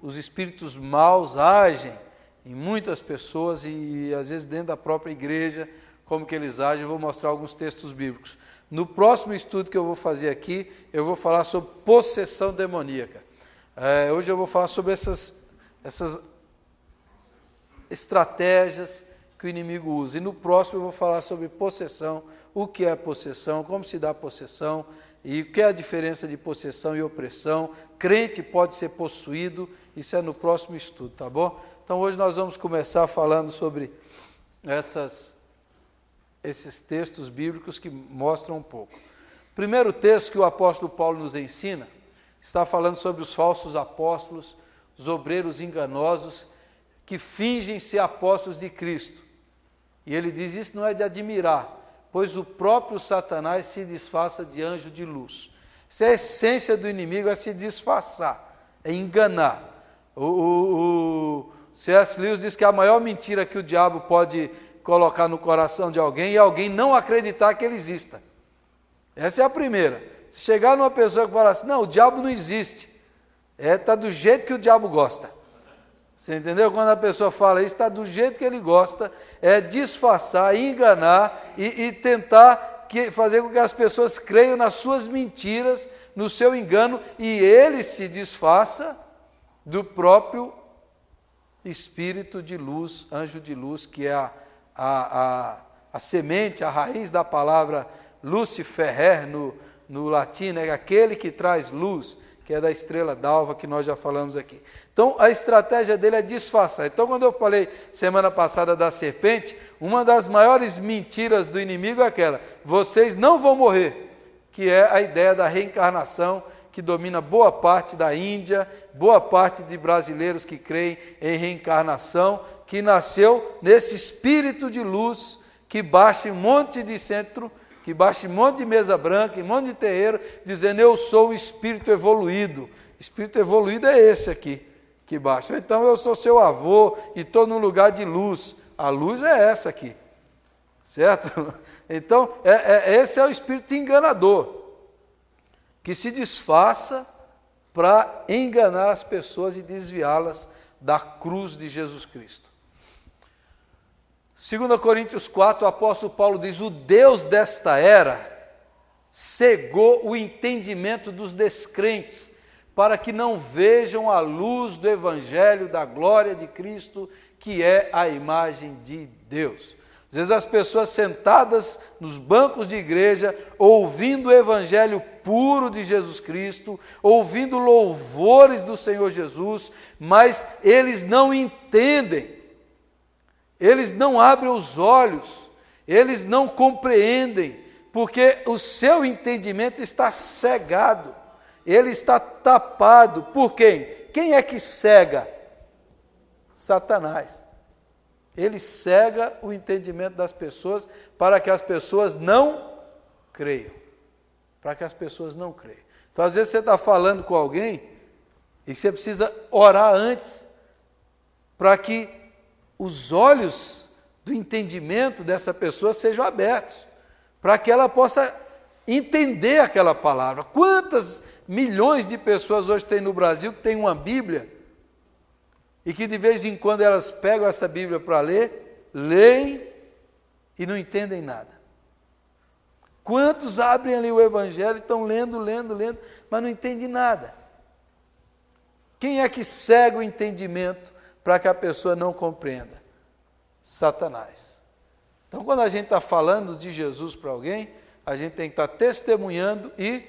os espíritos maus agem em muitas pessoas e às vezes dentro da própria igreja, como que eles agem. Eu vou mostrar alguns textos bíblicos. No próximo estudo que eu vou fazer aqui, eu vou falar sobre possessão demoníaca. Hoje eu vou falar sobre essas estratégias que o inimigo usa. E no próximo eu vou falar sobre possessão, o que é possessão, como se dá possessão, e o que é a diferença de possessão e opressão. Crente pode ser possuído, isso é no próximo estudo, tá bom? Então hoje nós vamos começar falando sobre esses textos bíblicos que mostram um pouco. O primeiro texto que o apóstolo Paulo nos ensina, está falando sobre os falsos apóstolos, os obreiros enganosos, que fingem ser apóstolos de Cristo. E ele diz, isso não é de admirar, pois o próprio Satanás se disfarça de anjo de luz. Essa é a essência do inimigo, é se disfarçar, é enganar. O C.S. Lewis diz que a maior mentira que o diabo pode colocar no coração de alguém e alguém não acreditar que ele exista. Essa é a primeira. Se chegar numa pessoa que fala assim, não, o diabo não existe, está do jeito que o diabo gosta. Você entendeu? Quando a pessoa fala isso, está do jeito que ele gosta, é disfarçar, enganar e tentar fazer com que as pessoas creiam nas suas mentiras, no seu engano, e ele se disfarça do próprio espírito de luz, anjo de luz, que é a semente, a raiz da palavra Lucifer no latim, é aquele que traz luz, que é da estrela d'alva, que nós já falamos aqui. Então, a estratégia dele é disfarçar. Então, quando eu falei semana passada da serpente, uma das maiores mentiras do inimigo é aquela, vocês não vão morrer, que é a ideia da reencarnação, que domina boa parte da Índia, boa parte de brasileiros que creem em reencarnação, que nasceu nesse espírito de luz, que baixa um monte de centro, que baixa um monte de mesa branca, um monte de terreiro, dizendo, eu sou um espírito evoluído. Espírito evoluído é esse aqui, que baixa. Então, eu sou seu avô e estou num lugar de luz. A luz é essa aqui, certo? Então, esse é o espírito enganador, que se disfarça para enganar as pessoas e desviá-las da cruz de Jesus Cristo. 2 Coríntios 4, o apóstolo Paulo diz, o Deus desta era cegou o entendimento dos descrentes, para que não vejam a luz do evangelho da glória de Cristo, que é a imagem de Deus. Às vezes as pessoas sentadas nos bancos de igreja, ouvindo o evangelho puro de Jesus Cristo, ouvindo louvores do Senhor Jesus, mas eles não entendem, eles não abrem os olhos, eles não compreendem, porque o seu entendimento está cegado, ele está tapado. Por quem? Quem é que cega? Satanás. Ele cega o entendimento das pessoas para que as pessoas não creiam. Para que as pessoas não creiam. Então, às vezes você está falando com alguém e você precisa orar antes para que os olhos do entendimento dessa pessoa sejam abertos, para que ela possa entender aquela palavra. Quantas milhões de pessoas hoje tem no Brasil que tem uma Bíblia e que de vez em quando elas pegam essa Bíblia para ler, leem e não entendem nada. Quantos abrem ali o Evangelho e estão lendo, mas não entendem nada. Quem é que cega o entendimento para que a pessoa não compreenda? Satanás. Então, quando a gente está falando de Jesus para alguém, a gente tem que estar testemunhando e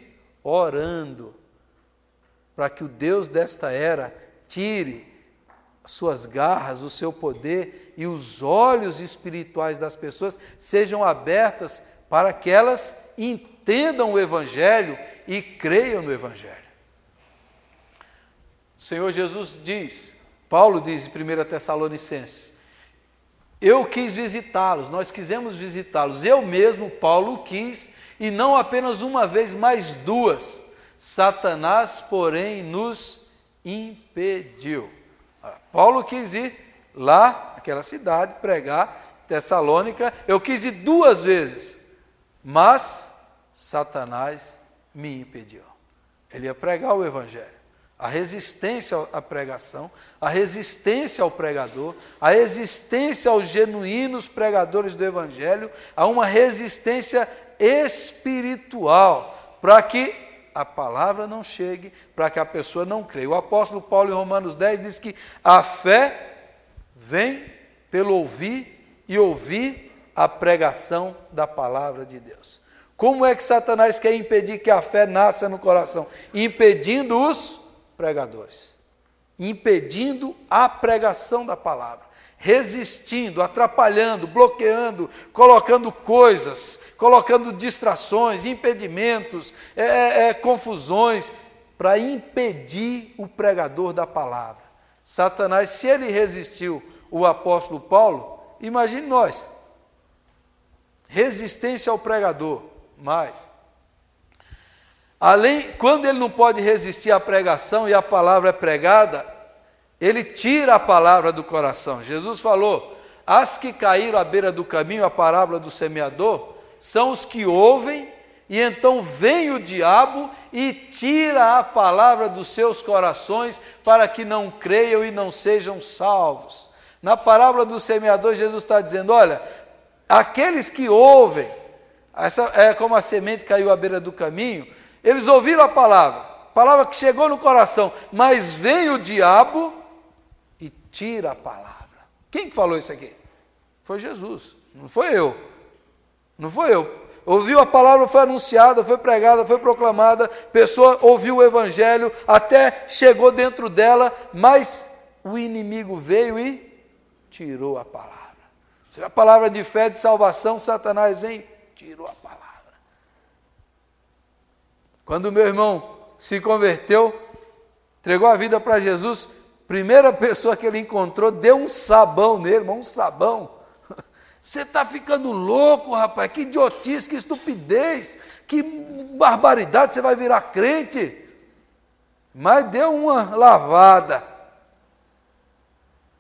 orando, para que o Deus desta era tire suas garras, o seu poder e os olhos espirituais das pessoas sejam abertas para que elas entendam o Evangelho e creiam no Evangelho. O Senhor Jesus diz, Paulo diz em 1 Tessalonicenses, eu quis visitá-los, nós quisemos visitá-los, eu mesmo, Paulo, quis, e não apenas uma vez, mas duas. Satanás, porém, nos impediu. Paulo quis ir lá, naquela cidade, pregar, Tessalônica, eu quis ir 2 vezes, mas Satanás me impediu. Ele ia pregar o Evangelho. a resistência à pregação, a resistência ao pregador, a resistência aos genuínos pregadores do Evangelho, há uma resistência espiritual, para que a palavra não chegue, para que a pessoa não creia. O apóstolo Paulo em Romanos 10 diz que a fé vem pelo ouvir e ouvir a pregação da palavra de Deus. Como é que Satanás quer impedir que a fé nasça no coração? Impedindo os pregadores, impedindo a pregação da palavra, resistindo, atrapalhando, bloqueando, colocando coisas, colocando distrações, impedimentos, confusões, para impedir o pregador da palavra. Satanás, se ele resistiu o apóstolo Paulo, imagine nós. Resistência ao pregador, mas quando ele não pode resistir à pregação e a palavra é pregada, ele tira a palavra do coração. Jesus falou, as que caíram à beira do caminho, a parábola do semeador, são os que ouvem, e então vem o diabo e tira a palavra dos seus corações, para que não creiam e não sejam salvos. Na parábola do semeador, Jesus está dizendo, olha, aqueles que ouvem, essa é como a semente caiu à beira do caminho, eles ouviram a palavra que chegou no coração, mas vem o diabo e tira a palavra. Quem falou isso aqui? Foi Jesus, não foi eu. Não foi eu. Ouviu a palavra, foi anunciada, foi pregada, foi proclamada, pessoa ouviu o evangelho, até chegou dentro dela, mas o inimigo veio e tirou a palavra. A palavra de fé, de salvação, Satanás vem e tirou a palavra. Quando o meu irmão se converteu, entregou a vida para Jesus, primeira pessoa que ele encontrou, deu um sabão nele, irmão, um sabão. Você está ficando louco, rapaz, que idiotice, que estupidez, que barbaridade, você vai virar crente. Mas deu uma lavada.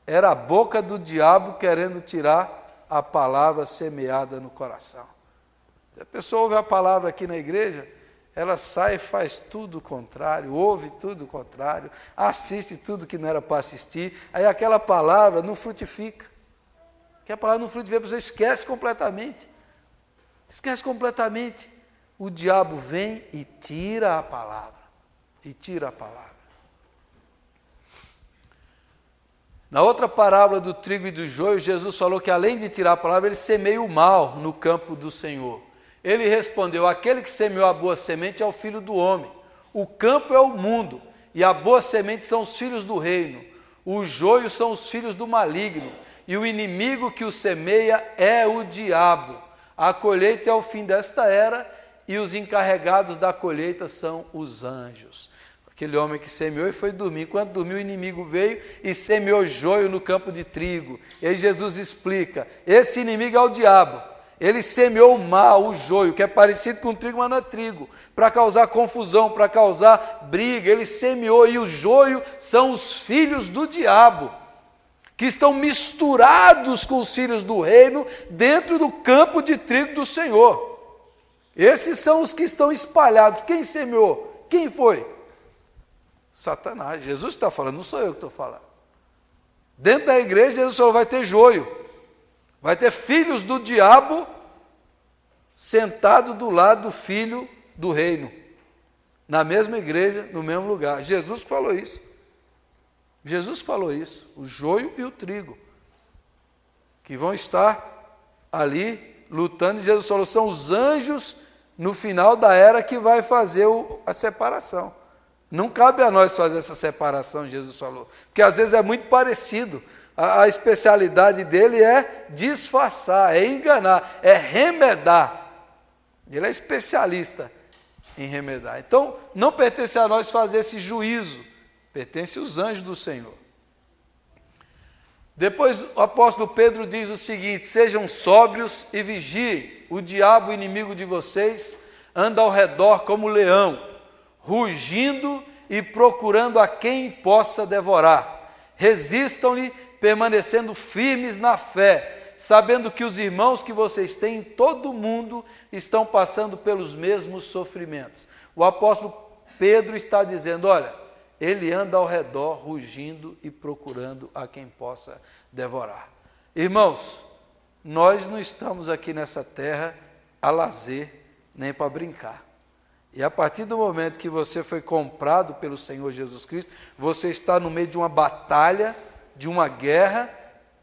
Era a boca do diabo querendo tirar a palavra semeada no coração. Se a pessoa ouve a palavra aqui na igreja, ela sai e faz tudo o contrário, ouve tudo o contrário, assiste tudo que não era para assistir, aí aquela palavra não frutifica. Que a palavra não frutifica, a pessoa esquece completamente. Esquece completamente. O diabo vem e tira a palavra. E tira a palavra. Na outra parábola do trigo e do joio, Jesus falou que além de tirar a palavra, ele semeia o mal no campo do Senhor. Ele respondeu, aquele que semeou a boa semente é o Filho do homem. O campo é o mundo, e a boa semente são os filhos do reino. O joio são os filhos do maligno, e o inimigo que o semeia é o diabo. A colheita é o fim desta era, e os encarregados da colheita são os anjos. Aquele homem que semeou e foi dormir. Enquanto dormiu, o inimigo veio e semeou joio no campo de trigo. E aí Jesus explica, esse inimigo é o diabo. Ele semeou o mal, o joio, que é parecido com trigo, mas não é trigo, para causar confusão, para causar briga. Ele semeou, e o joio são os filhos do diabo, que estão misturados com os filhos do reino, dentro do campo de trigo do Senhor. Esses são os que estão espalhados. Quem semeou? Quem foi? Satanás. Jesus está falando, não sou eu que estou falando. Dentro da igreja, Jesus falou, vai ter joio. Vai ter filhos do diabo sentado do lado do filho do reino. Na mesma igreja, no mesmo lugar. Jesus que falou isso. Jesus que falou isso. O joio e o trigo. Que vão estar ali lutando. E Jesus falou, são os anjos no final da era que vai fazer a separação. Não cabe a nós fazer essa separação, Jesus falou. Porque às vezes é muito parecido. A especialidade dele é disfarçar, é enganar, é remedar. Ele é especialista em remedar. Então, não pertence a nós fazer esse juízo. Pertence aos anjos do Senhor. Depois o apóstolo Pedro diz o seguinte, sejam sóbrios e vigiem. O diabo, inimigo de vocês, anda ao redor como leão, rugindo e procurando a quem possa devorar. Resistam-lhe, permanecendo firmes na fé, sabendo que os irmãos que vocês têm em todo o mundo estão passando pelos mesmos sofrimentos. O apóstolo Pedro está dizendo, olha, ele anda ao redor, rugindo e procurando a quem possa devorar. Irmãos, nós não estamos aqui nessa terra a lazer, nem para brincar. E a partir do momento que você foi comprado pelo Senhor Jesus Cristo, você está no meio de uma batalha, de uma guerra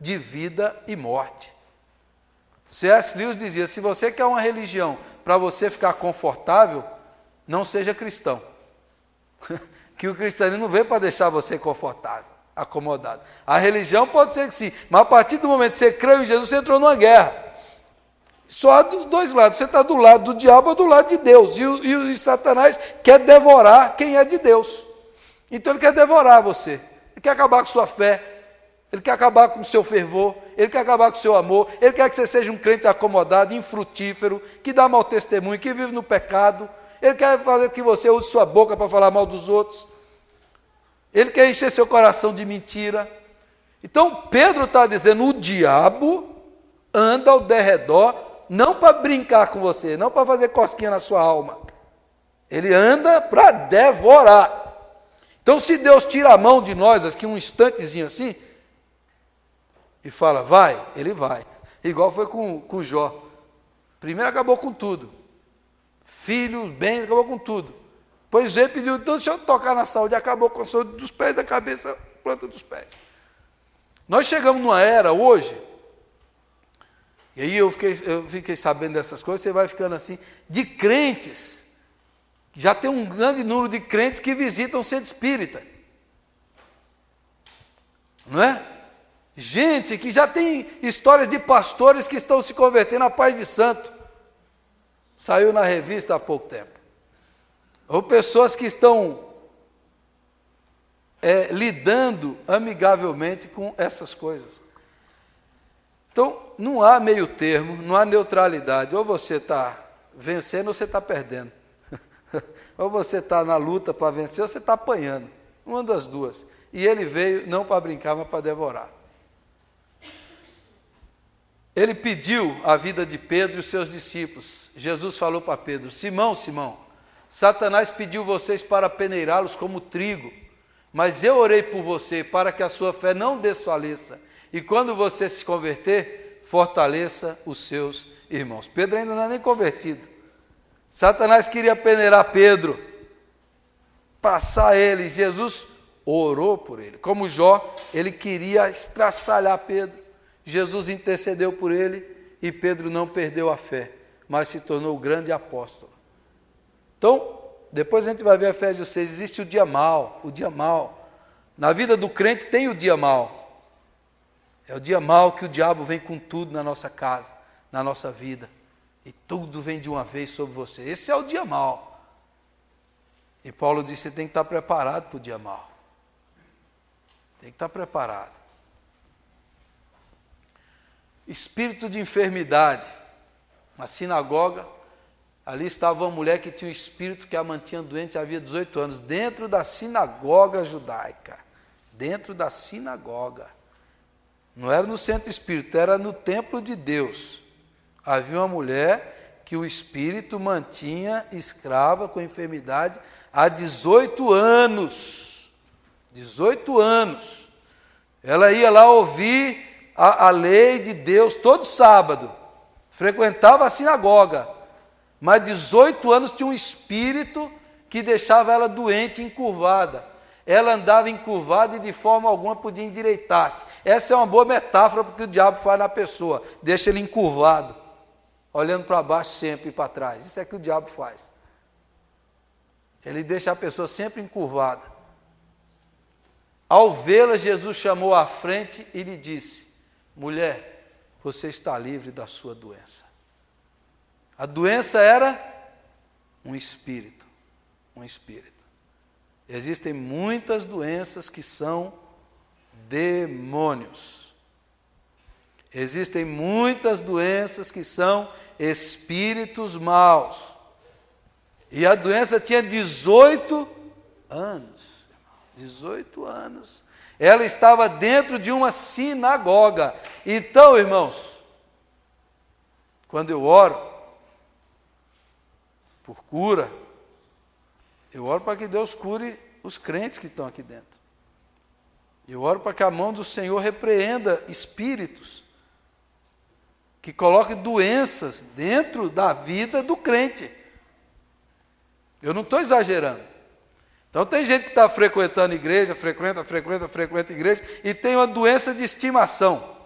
de vida e morte. C.S. Lewis dizia, se você quer uma religião para você ficar confortável, não seja cristão. Que o cristianismo não veio para deixar você confortável, acomodado. A religião pode ser que sim, mas a partir do momento que você creu em Jesus, você entrou numa guerra. Só há dois lados, você está do lado do diabo ou do lado de Deus. E Satanás quer devorar quem é de Deus. Então ele quer devorar você. Ele quer acabar com sua fé. Ele quer acabar com o seu fervor, ele quer acabar com o seu amor, ele quer que você seja um crente acomodado, infrutífero, que dá mau testemunho, que vive no pecado. Ele quer fazer que você use sua boca para falar mal dos outros. Ele quer encher seu coração de mentira. Então Pedro está dizendo, o diabo anda ao derredor, não para brincar com você, não para fazer cosquinha na sua alma. Ele anda para devorar. Então se Deus tira a mão de nós, aqui um instantezinho assim, e fala, vai, ele vai. Igual foi com Jó. Primeiro acabou com tudo. Filhos, bens, acabou com tudo. Depois veio e pediu, então deixa eu tocar na saúde, acabou com a saúde dos pés, da cabeça, planta dos pés. Nós chegamos numa era hoje, e aí eu fiquei sabendo dessas coisas, você vai ficando assim, de crentes. Já tem um grande número de crentes que visitam o centro espírita. Não é? Gente que já tem histórias de pastores que estão se convertendo à paz de santo. Saiu na revista há pouco tempo. Ou pessoas que estão lidando amigavelmente com essas coisas. Então, não há meio termo, não há neutralidade. Ou você está vencendo ou você está perdendo. Ou você está na luta para vencer ou você está apanhando. Uma das duas. E ele veio não para brincar, mas para devorar. Ele pediu a vida de Pedro e os seus discípulos. Jesus falou para Pedro, Simão, Simão, Satanás pediu vocês para peneirá-los como trigo, mas eu orei por você para que a sua fé não desfaleça. E quando você se converter, fortaleça os seus irmãos. Pedro ainda não é nem convertido. Satanás queria peneirar Pedro, passar ele. Jesus orou por ele. Como Jó, ele queria estraçalhar Pedro. Jesus intercedeu por ele e Pedro não perdeu a fé, mas se tornou o grande apóstolo. Então, depois a gente vai ver Efésios 6, existe o dia mau, o dia mau. Na vida do crente tem o dia mau. É o dia mau que o diabo vem com tudo na nossa casa, na nossa vida. E tudo vem de uma vez sobre você. Esse é o dia mau. E Paulo disse, você tem que estar preparado para o dia mau. Tem que estar preparado. Espírito de enfermidade. Na sinagoga, ali estava uma mulher que tinha um espírito que a mantinha doente havia 18 anos, dentro da sinagoga judaica. Dentro da sinagoga. Não era no centro espírita, era no templo de Deus. Havia uma mulher que o espírito mantinha escrava com enfermidade há 18 anos. 18 anos. Ela ia lá ouvir a lei de Deus todo sábado, frequentava a sinagoga, mas 18 anos tinha um espírito que deixava ela doente, encurvada. Ela andava encurvada e de forma alguma podia endireitar-se. Essa é uma boa metáfora porque o diabo faz na pessoa, deixa ele encurvado, olhando para baixo sempre e para trás. Isso é que o diabo faz. Ele deixa a pessoa sempre encurvada. Ao vê-la, Jesus chamou à frente e lhe disse, mulher, você está livre da sua doença. A doença era um espírito. Um espírito. Existem muitas doenças que são demônios. Existem muitas doenças que são espíritos maus. E a doença tinha 18 anos. 18 anos. Ela estava dentro de uma sinagoga. Então, irmãos, quando eu oro por cura, eu oro para que Deus cure os crentes que estão aqui dentro. Eu oro para que a mão do Senhor repreenda espíritos que coloquem doenças dentro da vida do crente. Eu não estou exagerando. Então tem gente que está frequentando igreja, frequenta igreja, e tem uma doença de estimação.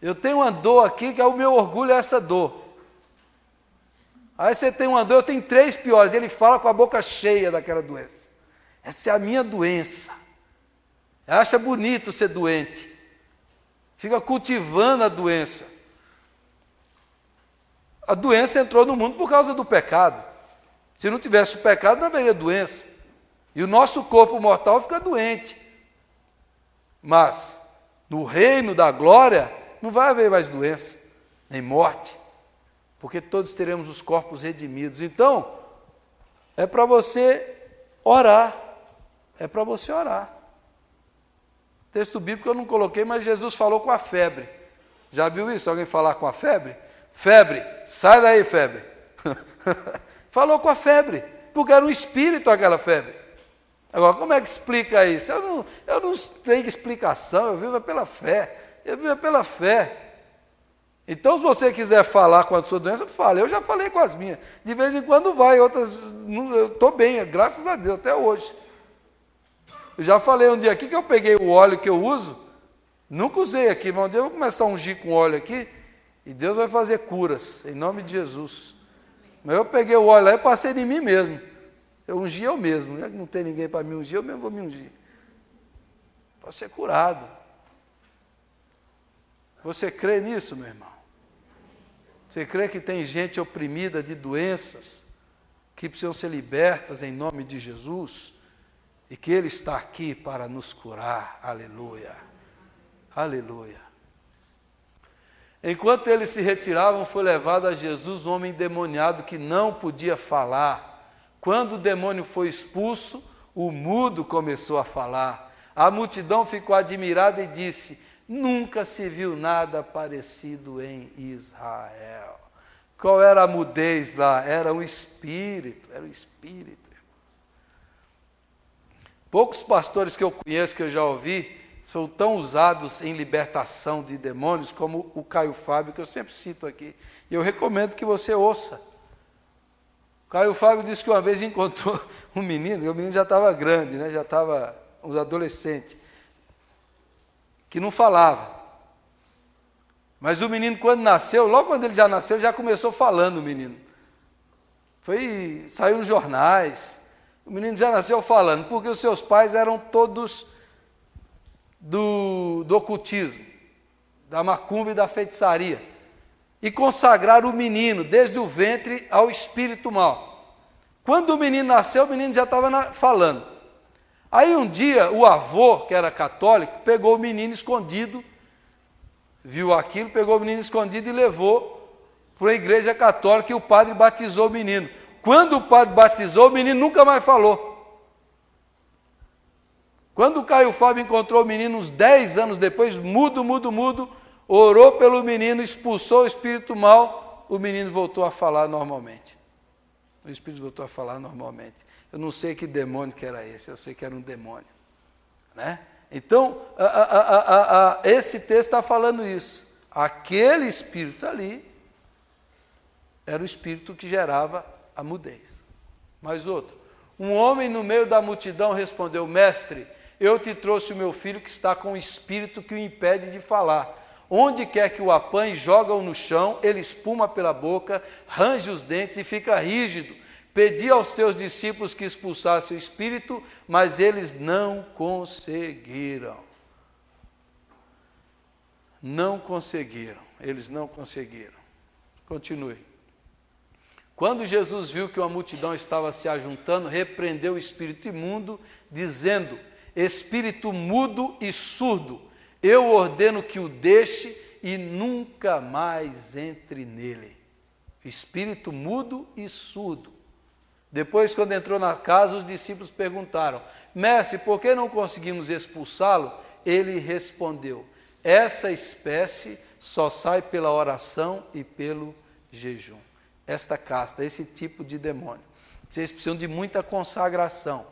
Eu tenho uma dor aqui, que é o meu orgulho, é essa dor. Aí você tem uma dor, eu tenho 3 piores. Ele fala com a boca cheia daquela doença. Essa é a minha doença. Acha bonito ser doente. Fica cultivando a doença. A doença entrou no mundo por causa do pecado. Se não tivesse o pecado, não haveria doença. E o nosso corpo mortal fica doente. Mas, no reino da glória, não vai haver mais doença, nem morte, porque todos teremos os corpos redimidos. Então, é para você orar. É para você orar. Texto bíblico eu não coloquei, mas Jesus falou com a febre. Já viu isso? Alguém falar com a febre? Febre, sai daí, febre. Falou com a febre, porque era um espírito aquela febre. Agora, como é que explica isso? Eu não tenho explicação, eu vivo pela fé. Eu vivo pela fé. Então, se você quiser falar com a sua doença, fale. Eu já falei com as minhas. De vez em quando vai, outras... Eu estou bem, graças a Deus, até hoje. Eu já falei um dia aqui que eu peguei o óleo que eu uso, nunca usei aqui, mas um dia eu vou começar a ungir com óleo aqui, e Deus vai fazer curas, em nome de Jesus. Mas eu peguei o óleo lá e passei em mim mesmo. Eu ungi eu mesmo. Já que não tem ninguém para me ungir, eu mesmo vou me ungir. Para ser curado. Você crê nisso, meu irmão? Você crê que tem gente oprimida de doenças que precisam ser libertas em nome de Jesus? E que Ele está aqui para nos curar. Aleluia. Aleluia. Enquanto eles se retiravam, foi levado a Jesus um homem endemoniado que não podia falar. Quando o demônio foi expulso, o mudo começou a falar. A multidão ficou admirada e disse: nunca se viu nada parecido em Israel. Qual era a mudez lá? Era o Espírito, Poucos pastores que eu conheço, que eu já ouvi, são tão usados em libertação de demônios como o Caio Fábio, que eu sempre cito aqui. E eu recomendo que você ouça. O Caio Fábio disse que uma vez encontrou um menino, e o menino já estava grande, né? Já estava um adolescente, que não falava. Mas o menino, quando nasceu, logo quando ele já nasceu, já começou falando, o menino. Saiu nos jornais. O menino já nasceu falando, porque os seus pais eram todos do ocultismo, da macumba e da feitiçaria. E consagraram o menino, desde o ventre ao espírito mau. Quando o menino nasceu, o menino já estava falando. Aí um dia, o avô, que era católico, pegou o menino escondido, viu aquilo, pegou o menino escondido e levou para a igreja católica, e o padre batizou o menino. Quando o padre batizou, o menino nunca mais falou. Quando o Caio Fábio encontrou o menino uns 10 anos depois, mudo, orou pelo menino, expulsou o espírito mau, o menino voltou a falar normalmente. O espírito voltou a falar normalmente. Eu não sei que demônio que era esse, eu sei que era um demônio. Né? Então, esse texto está falando isso. Aquele espírito ali era o espírito que gerava a mudez. Mais outro. Um homem no meio da multidão respondeu: mestre, eu te trouxe o meu filho que está com um espírito que o impede de falar. Onde quer que o apanhe, joga-o no chão, ele espuma pela boca, range os dentes e fica rígido. Pedi aos teus discípulos que expulsassem o espírito, mas eles não conseguiram. Eles não conseguiram. Continue. Quando Jesus viu que uma multidão estava se ajuntando, repreendeu o espírito imundo, dizendo: espírito mudo e surdo, eu ordeno que o deixe e nunca mais entre nele. Espírito mudo e surdo. Depois, quando entrou na casa, os discípulos perguntaram: mestre, por que não conseguimos expulsá-lo? Ele respondeu: essa espécie só sai pela oração e pelo jejum. Esta casta, esse tipo de demônio. Vocês precisam de muita consagração.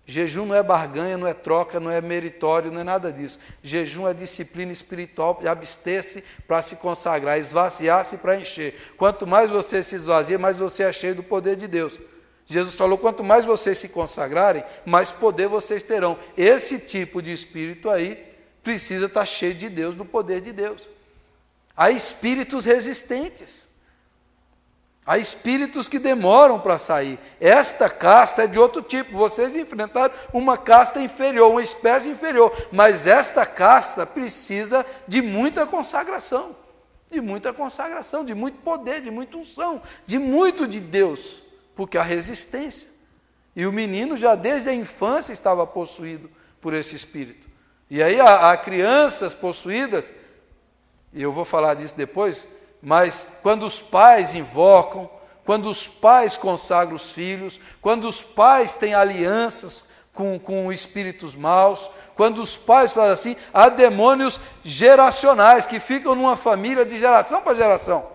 Jejum não é barganha, não é troca, não é meritório, não é nada disso. Jejum é disciplina espiritual, abster-se para se consagrar, esvaziar-se para encher. Quanto mais você se esvazia, mais você é cheio do poder de Deus. Jesus falou, quanto mais vocês se consagrarem, mais poder vocês terão. Esse tipo de espírito aí precisa estar cheio de Deus, do poder de Deus. Há espíritos resistentes. Há espíritos que demoram para sair. Esta casta é de outro tipo. Vocês enfrentaram uma casta inferior, uma espécie inferior. Mas esta casta precisa de muita consagração. De muita consagração, de muito poder, de muita unção, de muito de Deus. Porque há resistência. E o menino já desde a infância estava possuído por esse espírito. E aí há crianças possuídas, e eu vou falar disso depois, mas quando os pais invocam, quando os pais consagram os filhos, quando os pais têm alianças com espíritos maus, quando os pais fazem assim, há demônios geracionais que ficam numa família de geração para geração.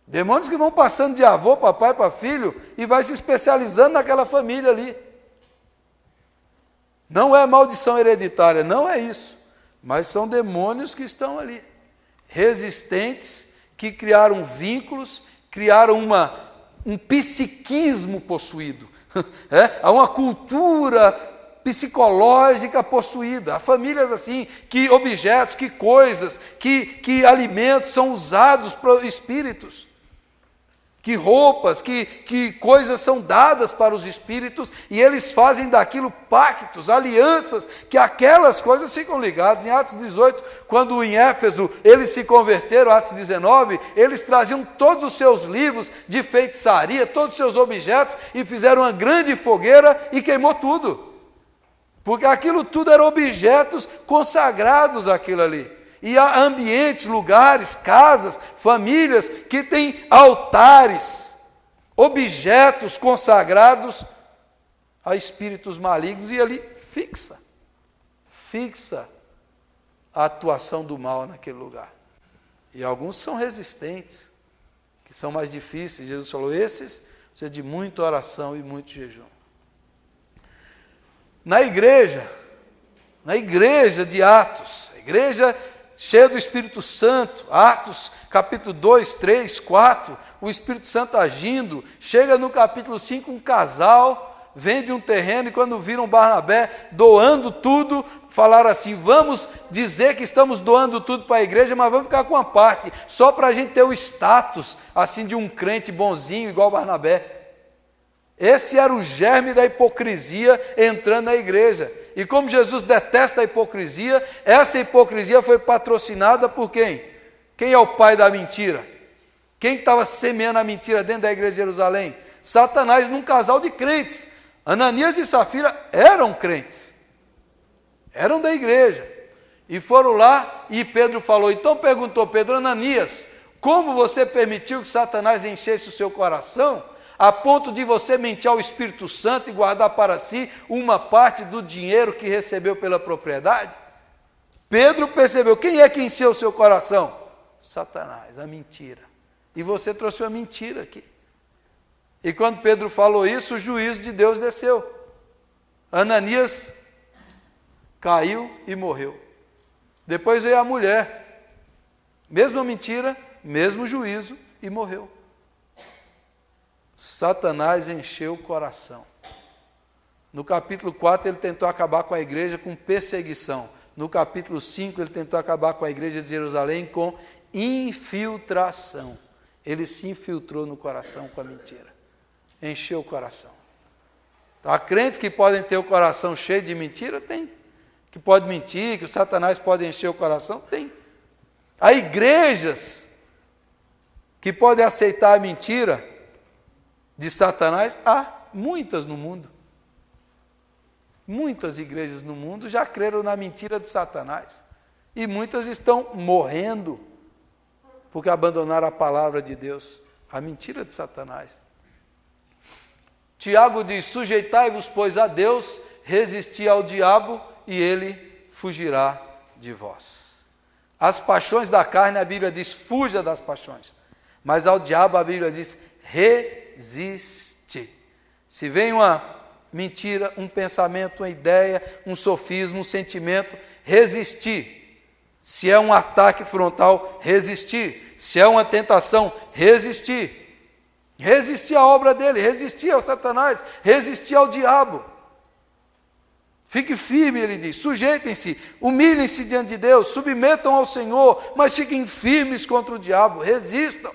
Demônios que vão passando de avô para pai para filho e vai se especializando naquela família ali. Não é maldição hereditária, não é isso, mas são demônios que estão ali. Resistentes, que criaram vínculos, criaram um psiquismo possuído. Há uma cultura psicológica possuída. Há famílias assim, que objetos, que coisas, que alimentos são usados por espíritos. Que roupas, que coisas são dadas para os espíritos e eles fazem daquilo pactos, alianças, que aquelas coisas ficam ligadas. Em Atos 18, quando em Éfeso eles se converteram, Atos 19, eles traziam todos os seus livros de feitiçaria, todos os seus objetos e fizeram uma grande fogueira e queimou tudo. Porque aquilo tudo eram objetos consagrados àquilo ali. E há ambientes, lugares, casas, famílias que têm altares, objetos consagrados a espíritos malignos e ali fixa a atuação do mal naquele lugar. E alguns são resistentes, que são mais difíceis. Jesus falou, esses precisa de muita oração e muito jejum. Na igreja de Atos, a igreja cheia do Espírito Santo, Atos, capítulo 2, 3, 4, o Espírito Santo agindo, chega no capítulo 5, um casal vende um terreno e quando viram Barnabé doando tudo, falaram assim, vamos dizer que estamos doando tudo para a igreja, mas vamos ficar com uma parte, só para a gente ter o status, assim, de um crente bonzinho, igual Barnabé. Esse era o germe da hipocrisia entrando na igreja. E como Jesus detesta a hipocrisia, essa hipocrisia foi patrocinada por quem? Quem é o pai da mentira? Quem estava semeando a mentira dentro da igreja de Jerusalém? Satanás num casal de crentes. Ananias e Safira eram crentes. Eram da igreja. E foram lá e Pedro falou, então perguntou Pedro, Ananias, como você permitiu que Satanás enchesse o seu coração a ponto de você mentir ao Espírito Santo e guardar para si uma parte do dinheiro que recebeu pela propriedade? Pedro percebeu, quem é que encheu o seu coração? Satanás, a mentira. E você trouxe uma mentira aqui. E quando Pedro falou isso, o juízo de Deus desceu. Ananias caiu e morreu. Depois veio a mulher, mesma mentira, mesmo juízo, e morreu. Satanás encheu o coração. No capítulo 4 ele tentou acabar com a igreja com perseguição. No capítulo 5 ele tentou acabar com a igreja de Jerusalém com infiltração. Ele se infiltrou no coração com a mentira. Encheu o coração. Há crentes que podem ter o coração cheio de mentira? Tem. Que pode mentir, que o Satanás pode encher o coração? Tem. Há igrejas que podem aceitar a mentira de Satanás? Há muitas no mundo. Muitas igrejas no mundo já creram na mentira de Satanás. E muitas estão morrendo porque abandonaram a palavra de Deus, a mentira de Satanás. Tiago diz, sujeitai-vos, pois, a Deus, resisti ao diabo e ele fugirá de vós. As paixões da carne, a Bíblia diz, fuja das paixões. Mas ao diabo a Bíblia diz, resistir. resiste. Se vem uma mentira, um pensamento, uma ideia, um sofismo, um sentimento, resistir. Se é um ataque frontal, resistir. Se é uma tentação, resistir. Resistir à obra dele, resistir ao Satanás, resistir ao diabo. Fique firme, ele diz, sujeitem-se, humilhem-se diante de Deus, submetam ao Senhor, mas fiquem firmes contra o diabo, resistam.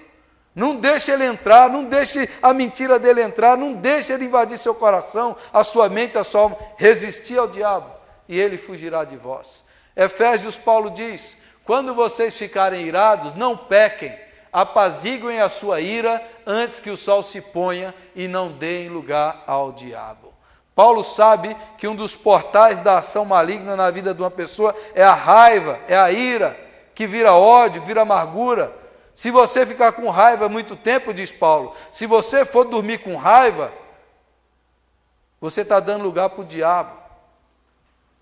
Não deixe ele entrar, não deixe a mentira dele entrar, não deixe ele invadir seu coração, a sua mente, a sua alma. Resistir ao diabo e ele fugirá de vós. Efésios, Paulo diz, quando vocês ficarem irados, não pequem, apaziguem a sua ira antes que o sol se ponha e não deem lugar ao diabo. Paulo sabe que um dos portais da ação maligna na vida de uma pessoa é a raiva, é a ira, que vira ódio, vira amargura. Se você ficar com raiva muito tempo, diz Paulo, se você for dormir com raiva, você está dando lugar para o diabo.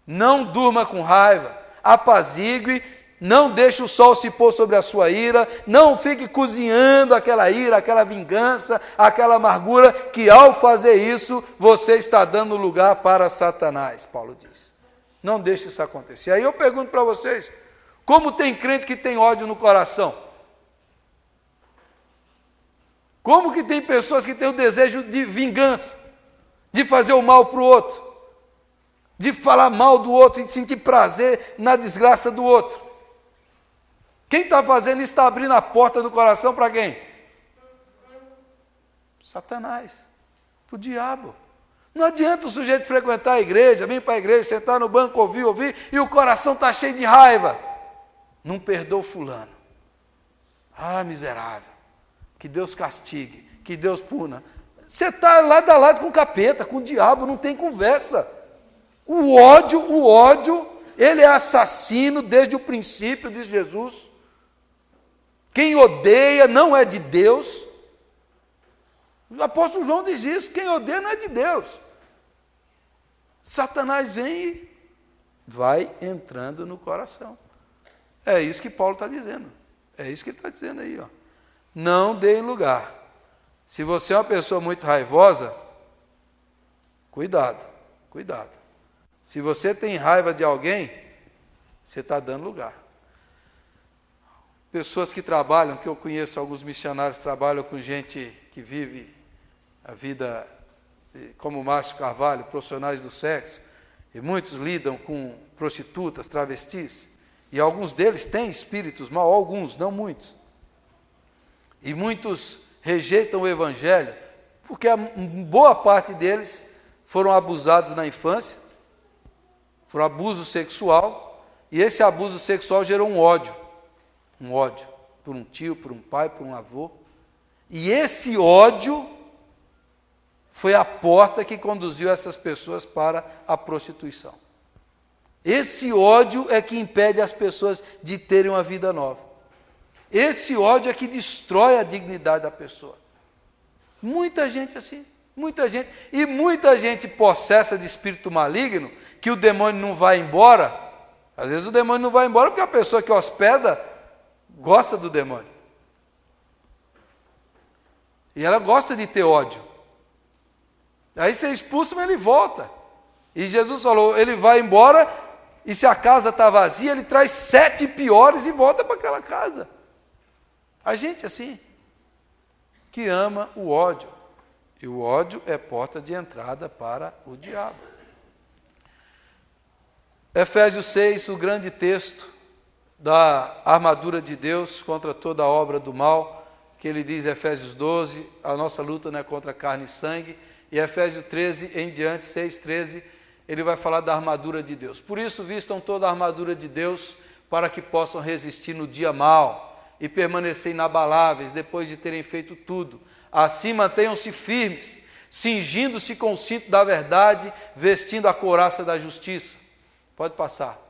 Não durma com raiva, apazigue, não deixe o sol se pôr sobre a sua ira, não fique cozinhando aquela ira, aquela vingança, aquela amargura, que ao fazer isso, você está dando lugar para Satanás, Paulo diz. Não deixe isso acontecer. Aí eu pergunto para vocês, como tem crente que tem ódio no coração? Como que tem pessoas que têm o desejo de vingança, de fazer o mal para o outro, de falar mal do outro e sentir prazer na desgraça do outro? Quem está fazendo isso está abrindo a porta do coração para quem? Satanás, para o diabo. Não adianta o sujeito frequentar a igreja, vir para a igreja, sentar no banco, ouvir, e o coração está cheio de raiva. Não perdoa fulano. Ah, miserável. Que Deus castigue, que Deus puna. Você está lado a lado com o capeta, com o diabo, não tem conversa. O ódio, ele é assassino desde o princípio, diz Jesus. Quem odeia não é de Deus. O apóstolo João diz isso, quem odeia não é de Deus. Satanás vem e vai entrando no coração. É isso que Paulo está dizendo. É isso que ele está dizendo aí, ó. Não deem lugar. Se você é uma pessoa muito raivosa, cuidado, cuidado. Se você tem raiva de alguém, você está dando lugar. Pessoas que trabalham, que eu conheço, alguns missionários trabalham com gente que vive a vida como o Márcio Carvalho, profissionais do sexo, e muitos lidam com prostitutas, travestis, e alguns deles têm espíritos maus, alguns, não muitos. E muitos rejeitam o Evangelho, porque a boa parte deles foram abusados na infância, foram abuso sexual, e esse abuso sexual gerou um ódio por um tio, por um pai, por um avô. E esse ódio foi a porta que conduziu essas pessoas para a prostituição. Esse ódio é que impede as pessoas de terem uma vida nova. Esse ódio é que destrói a dignidade da pessoa. Muita gente assim, muita gente. E muita gente possessa de espírito maligno, que o demônio não vai embora. Às vezes o demônio não vai embora porque a pessoa que hospeda gosta do demônio. E ela gosta de ter ódio. Aí você expulsa, mas ele volta. E Jesus falou, ele vai embora, e se a casa está vazia, ele traz 7 piores e volta para aquela casa. A gente assim, que ama o ódio. E o ódio é porta de entrada para o diabo. Efésios 6, o grande texto da armadura de Deus contra toda a obra do mal, que ele diz, Efésios 12, a nossa luta não é contra carne e sangue, e Efésios 13 em diante, 6:13, ele vai falar da armadura de Deus. Por isso, vistam toda a armadura de Deus, para que possam resistir no dia mau, e permanecer inabaláveis, depois de terem feito tudo. Assim mantenham-se firmes, cingindo-se com o cinto da verdade, vestindo a couraça da justiça. Pode passar.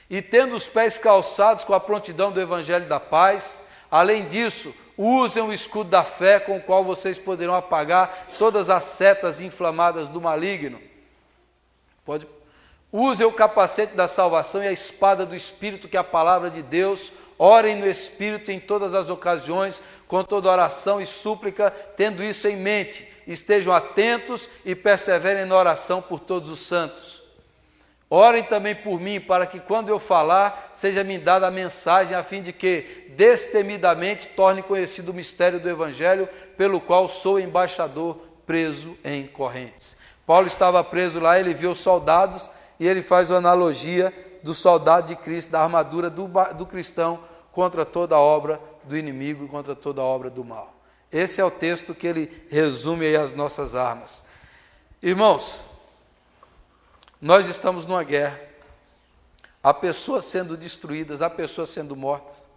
E tendo os pés calçados com a prontidão do evangelho da paz, além disso, usem o escudo da fé, com o qual vocês poderão apagar todas as setas inflamadas do maligno. Usem o capacete da salvação e a espada do Espírito, que é a palavra de Deus, orem no Espírito em todas as ocasiões, com toda oração e súplica, tendo isso em mente, estejam atentos e perseverem na oração por todos os santos. Orem também por mim, para que quando eu falar, seja-me dada a mensagem, a fim de que, destemidamente, torne conhecido o mistério do Evangelho, pelo qual sou embaixador preso em correntes. Paulo estava preso lá, ele viu soldados, e ele faz uma analogia do soldado de Cristo, da armadura do cristão, contra toda a obra do inimigo, contra toda a obra do mal. Esse é o texto que ele resume aí as nossas armas. Irmãos, nós estamos numa guerra, há pessoas sendo destruídas, há pessoas sendo mortas,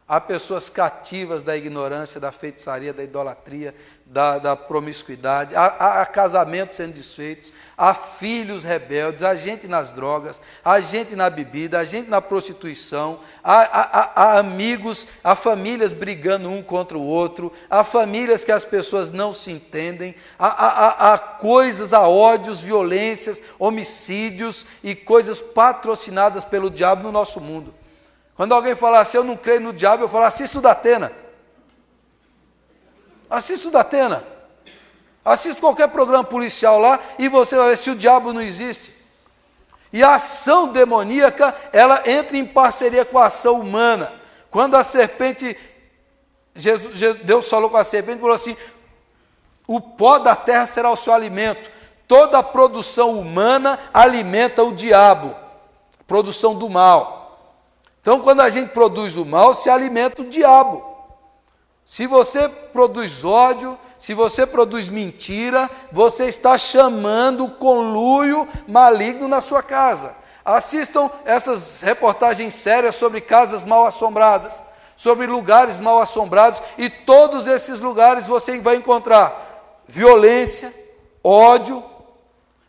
há pessoas cativas da ignorância, da feitiçaria, da idolatria, da promiscuidade, há casamentos sendo desfeitos, há filhos rebeldes, há gente nas drogas, há gente na bebida, há gente na prostituição, há amigos, há famílias brigando um contra o outro, há famílias que as pessoas não se entendem, há coisas, há ódios, violências, homicídios e coisas patrocinadas pelo diabo no nosso mundo. Quando alguém falar assim, eu não creio no diabo, eu falo, assista o Datena. Assista o Datena. Assista qualquer programa policial lá e você vai ver se o diabo não existe. E a ação demoníaca, ela entra em parceria com a ação humana. Quando a serpente, Deus falou com a serpente e falou assim, o pó da terra será o seu alimento. Toda a produção humana alimenta o diabo, produção do mal. Então, quando a gente produz o mal, se alimenta o diabo. Se você produz ódio, se você produz mentira, você está chamando o conluio maligno na sua casa. Assistam essas reportagens sérias sobre casas mal assombradas, sobre lugares mal assombrados, e todos esses lugares você vai encontrar violência, ódio,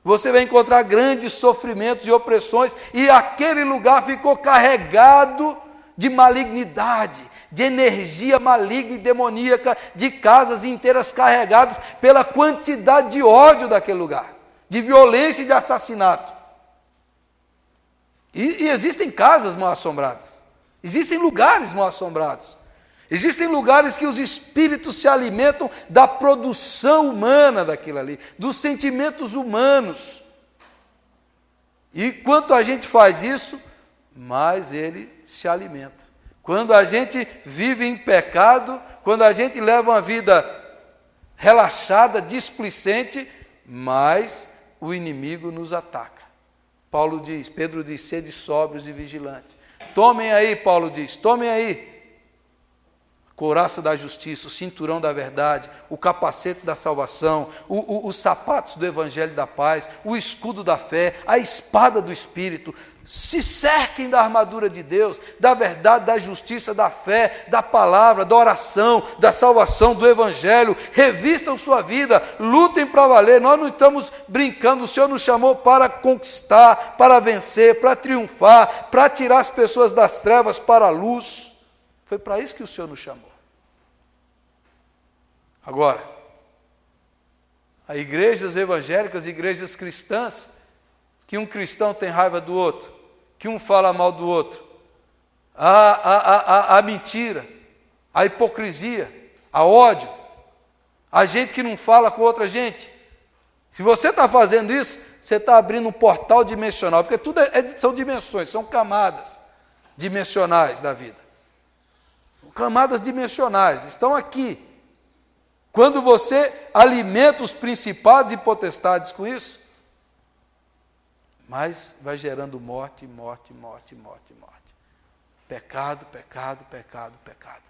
você vai encontrar grandes sofrimentos e opressões, e aquele lugar ficou carregado de malignidade, de energia maligna e demoníaca, de casas inteiras carregadas pela quantidade de ódio daquele lugar, de violência e de assassinato. E existem casas mal assombradas, existem lugares mal assombrados. Existem lugares que os espíritos se alimentam da produção humana daquilo ali, dos sentimentos humanos. E quanto a gente faz isso, mais ele se alimenta. Quando a gente vive em pecado, quando a gente leva uma vida relaxada, displicente, mais o inimigo nos ataca. Pedro diz, sede sóbrios e vigilantes. Tomem aí, Paulo diz, tomem aí. Couraça da justiça, o cinturão da verdade, o capacete da salvação, os sapatos do evangelho da paz, o escudo da fé, a espada do Espírito. Se cerquem da armadura de Deus, da verdade, da justiça, da fé, da palavra, da oração, da salvação, do evangelho. Revistam sua vida, lutem para valer. Nós não estamos brincando, o Senhor nos chamou para conquistar, para vencer, para triunfar, para tirar as pessoas das trevas para a luz. Foi para isso que o Senhor nos chamou. Agora, há igrejas evangélicas, igrejas cristãs, que um cristão tem raiva do outro, que um fala mal do outro. Há mentira, há hipocrisia, há ódio, há gente que não fala com outra gente. Se você está fazendo isso, você está abrindo um portal dimensional, porque tudo são dimensões, são camadas dimensionais da vida. Camadas dimensionais, estão aqui. Quando você alimenta os principados e potestades com isso, mas vai gerando morte, morte, morte, morte, morte. Pecado, pecado, pecado, pecado.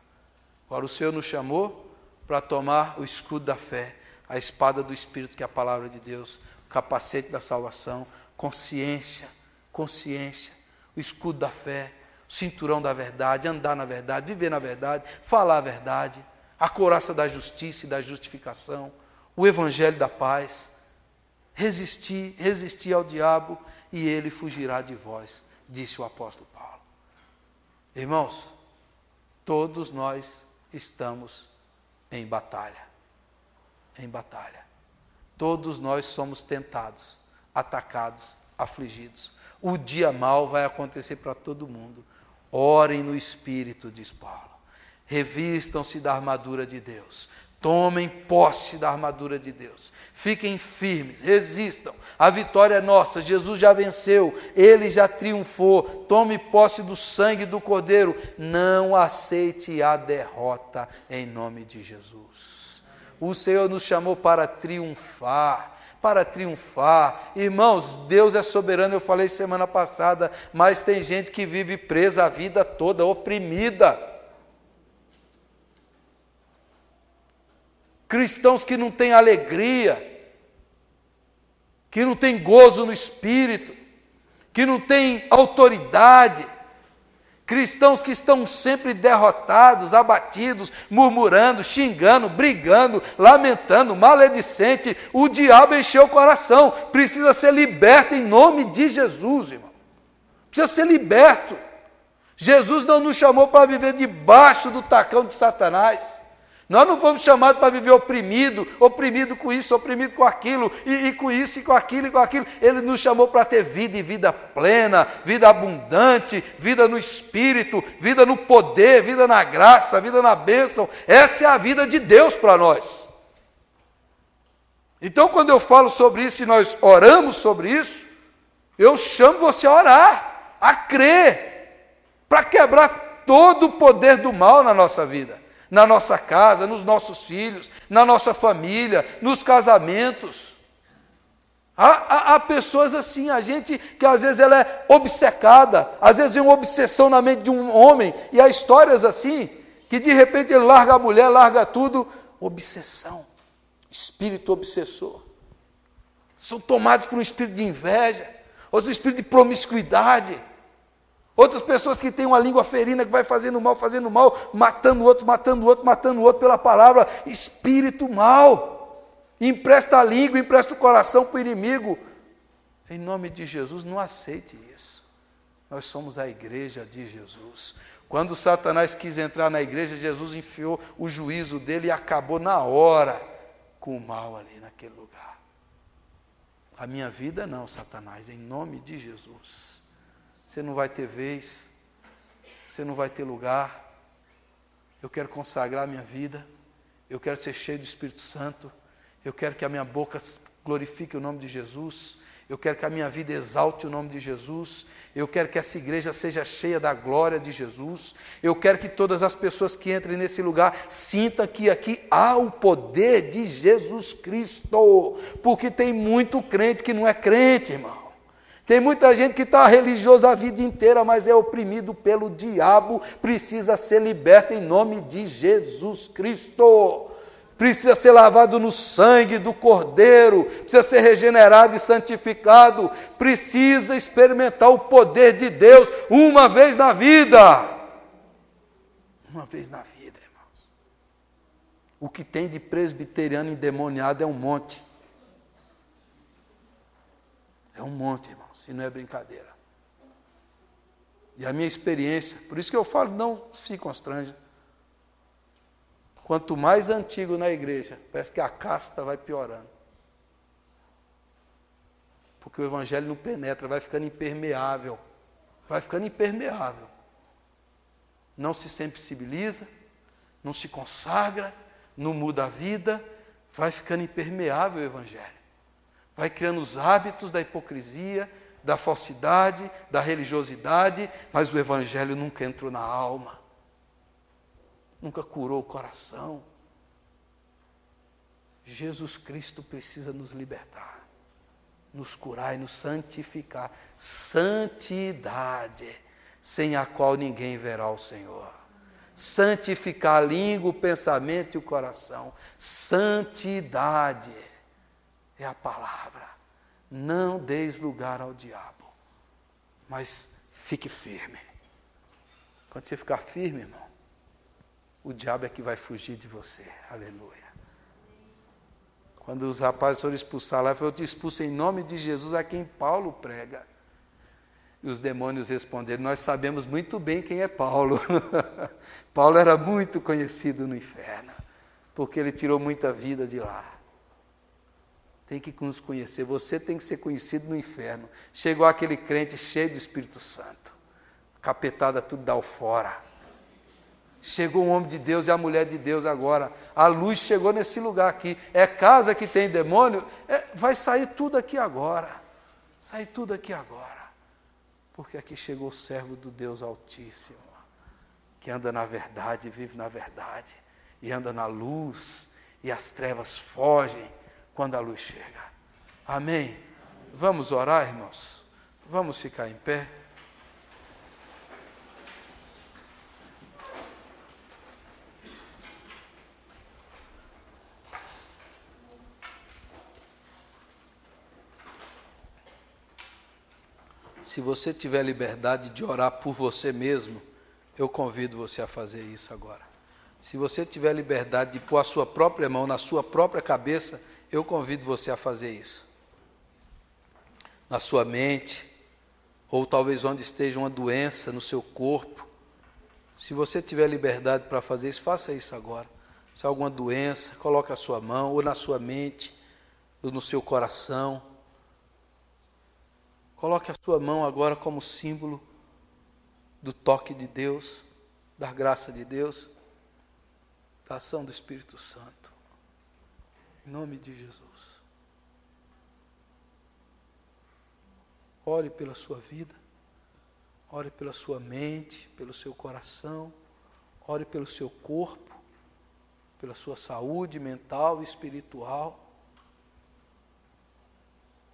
Agora o Senhor nos chamou para tomar o escudo da fé, a espada do Espírito, que é a palavra de Deus, o capacete da salvação, consciência, o escudo da fé, o cinturão da verdade, andar na verdade, viver na verdade, falar a verdade, a couraça da justiça e da justificação, o evangelho da paz. Resistir ao diabo e ele fugirá de vós, disse o apóstolo Paulo. Irmãos, todos nós estamos em batalha. Em batalha. Todos nós somos tentados, atacados, afligidos. O dia mau vai acontecer para todo mundo. Orem no Espírito, diz Paulo. Revistam-se da armadura de Deus. Tomem posse da armadura de Deus. Fiquem firmes, resistam. A vitória é nossa, Jesus já venceu, Ele já triunfou. Tome posse do sangue do Cordeiro. Não aceite a derrota em nome de Jesus. O Senhor nos chamou para triunfar. Para triunfar. Irmãos, Deus é soberano, eu falei semana passada, mas tem gente que vive presa a vida toda, oprimida. Cristãos que não têm alegria, que não têm gozo no espírito, que não têm autoridade, cristãos que estão sempre derrotados, abatidos, murmurando, xingando, brigando, lamentando, maledicente. O diabo encheu o coração, precisa ser liberto em nome de Jesus, irmão. Precisa ser liberto. Jesus não nos chamou para viver debaixo do tacão de Satanás. Nós não fomos chamados para viver oprimido com isso, oprimido com aquilo, e com isso, e com aquilo, e com aquilo. Ele nos chamou para ter vida e vida plena, vida abundante, vida no Espírito, vida no poder, vida na graça, vida na bênção. Essa é a vida de Deus para nós. Então, quando eu falo sobre isso e nós oramos sobre isso, eu chamo você a orar, a crer, para quebrar todo o poder do mal na nossa vida. Na nossa casa, nos nossos filhos, na nossa família, nos casamentos. Há pessoas assim, a gente que às vezes ela é obcecada, às vezes vem uma obsessão na mente de um homem, e há histórias assim, que de repente ele larga a mulher, larga tudo, obsessão, espírito obsessor. São tomados por um espírito de inveja, outros espírito de promiscuidade. Outras pessoas que têm uma língua ferina, que vai fazendo mal, matando o outro pela palavra, espírito mal. Empresta a língua, empresta o coração para o inimigo. Em nome de Jesus, não aceite isso. Nós somos a igreja de Jesus. Quando Satanás quis entrar na igreja, Jesus enfiou o juízo dele e acabou na hora com o mal ali naquele lugar. A minha vida não, Satanás, em nome de Jesus. Você não vai ter vez, você não vai ter lugar. Eu quero consagrar a minha vida, eu quero ser cheio do Espírito Santo, eu quero que a minha boca glorifique o nome de Jesus, eu quero que a minha vida exalte o nome de Jesus, eu quero que essa igreja seja cheia da glória de Jesus, eu quero que todas as pessoas que entrem nesse lugar sintam que aqui há o poder de Jesus Cristo, porque tem muito crente que não é crente, irmão. Tem muita gente que está religiosa a vida inteira, mas é oprimido pelo diabo, precisa ser liberto em nome de Jesus Cristo. Precisa ser lavado no sangue do Cordeiro, precisa ser regenerado e santificado, precisa experimentar o poder de Deus uma vez na vida. Uma vez na vida, irmãos. O que tem de presbiteriano endemoniado é um monte. É um monte, irmão. E não é brincadeira. E a minha experiência, por isso que eu falo, não se constranja. Quanto mais antigo na igreja, parece que a casta vai piorando. Porque o evangelho não penetra, vai ficando impermeável. Vai ficando impermeável. Não se sensibiliza, não se consagra, não muda a vida, vai ficando impermeável o evangelho. Vai criando os hábitos da hipocrisia, da falsidade, da religiosidade, mas o evangelho nunca entrou na alma, nunca curou o coração. Jesus Cristo precisa nos libertar, nos curar e nos santificar. Santidade, sem a qual ninguém verá o Senhor. Santificar a língua, o pensamento e o coração. Santidade é a palavra. Não deis lugar ao diabo, mas fique firme. Quando você ficar firme, irmão, o diabo é que vai fugir de você. Aleluia. Quando os rapazes foram expulsar lá, eu te expulso em nome de Jesus a quem Paulo prega. E os demônios responderam, nós sabemos muito bem quem é Paulo. Paulo era muito conhecido no inferno, porque ele tirou muita vida de lá. Tem que nos conhecer, você tem que ser conhecido no inferno. Chegou aquele crente cheio do Espírito Santo, capetada tudo dá o fora. Chegou o homem de Deus e a mulher de Deus agora. A luz chegou nesse lugar aqui. É casa que tem demônio? Vai sair tudo aqui agora. Sai tudo aqui agora. Porque aqui chegou o servo do Deus Altíssimo, que anda na verdade, vive na verdade, e anda na luz, e as trevas fogem quando a luz chega. Amém? Vamos orar, irmãos? Vamos ficar em pé? Se você tiver liberdade de orar por você mesmo, eu convido você a fazer isso agora. Se você tiver liberdade de pôr a sua própria mão na sua própria cabeça, eu convido você a fazer isso. Na sua mente, ou talvez onde esteja uma doença no seu corpo. Se você tiver liberdade para fazer isso, faça isso agora. Se há alguma doença, coloque a sua mão, ou na sua mente, ou no seu coração. Coloque a sua mão agora como símbolo do toque de Deus, da graça de Deus, da ação do Espírito Santo. Em nome de Jesus. Ore pela sua vida, ore pela sua mente, pelo seu coração, ore pelo seu corpo, pela sua saúde mental e espiritual.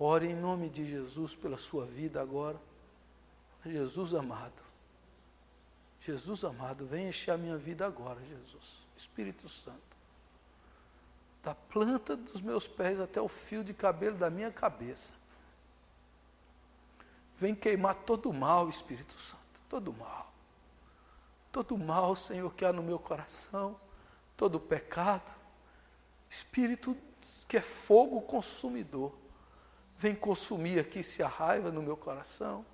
Ore em nome de Jesus pela sua vida agora. Jesus amado, vem encher a minha vida agora, Jesus. Espírito Santo, da planta dos meus pés até o fio de cabelo da minha cabeça. Vem queimar todo o mal, Espírito Santo, todo o mal. Todo o mal, Senhor, que há no meu coração, todo o pecado. Espírito que é fogo consumidor. Vem consumir aqui se há raiva no meu coração,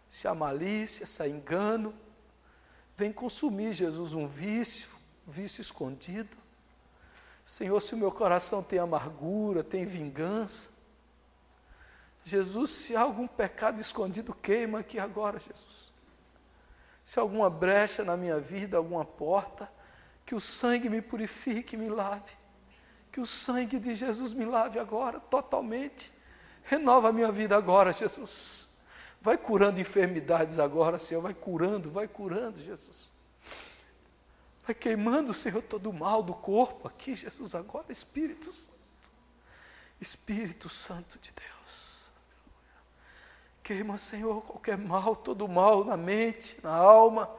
se há malícia, se há engano. Vem consumir, Jesus, um vício escondido. Senhor, se o meu coração tem amargura, tem vingança. Jesus, se há algum pecado escondido, queima aqui agora, Jesus. Se há alguma brecha na minha vida, alguma porta, que o sangue me purifique, me lave. Que o sangue de Jesus me lave agora, totalmente. Renova a minha vida agora, Jesus. Vai curando enfermidades agora, Senhor. Vai curando, Jesus. Vai queimando, Senhor, todo o mal do corpo aqui, Jesus, agora, Espírito Santo. Espírito Santo de Deus. Queima, Senhor, qualquer mal, todo o mal na mente, na alma,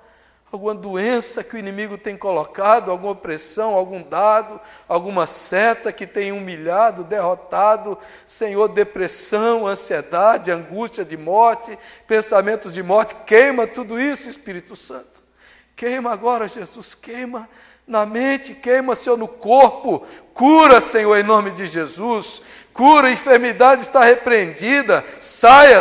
alguma doença que o inimigo tem colocado, alguma opressão, algum dado, alguma seta que tem humilhado, derrotado, Senhor, depressão, ansiedade, angústia de morte, pensamentos de morte, queima tudo isso, Espírito Santo. Queima agora, Jesus, queima na mente, queima, Senhor, no corpo, cura, Senhor, em nome de Jesus. Cura, a enfermidade está repreendida, saia,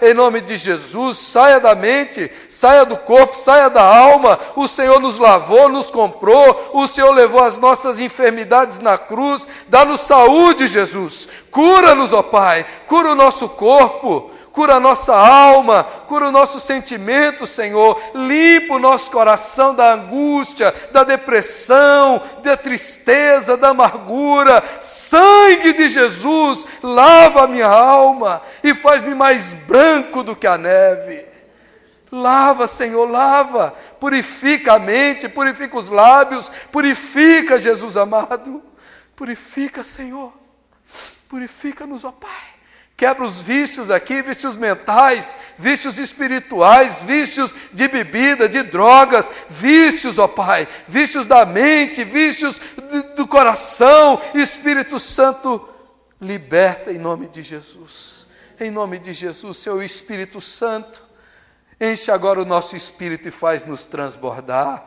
em nome de Jesus, saia da mente, saia do corpo, saia da alma. O Senhor nos lavou, nos comprou, o Senhor levou as nossas enfermidades na cruz. Dá-nos saúde, Jesus, cura-nos, ó Pai, cura o nosso corpo, cura a nossa alma, cura o nosso sentimento, Senhor. Limpa o nosso coração da angústia, da depressão, da tristeza, da amargura. Sangue de Jesus, lava a minha alma e faz-me mais branco do que a neve. Lava, Senhor, lava. Purifica a mente, purifica os lábios, purifica, Jesus amado. Purifica, Senhor. Purifica-nos, ó Pai. Quebra os vícios aqui, vícios mentais, vícios espirituais, vícios de bebida, de drogas, vícios, ó Pai, vícios da mente, vícios do coração. Espírito Santo, liberta em nome de Jesus. Em nome de Jesus, Seu Espírito Santo, enche agora o nosso espírito e faz-nos transbordar.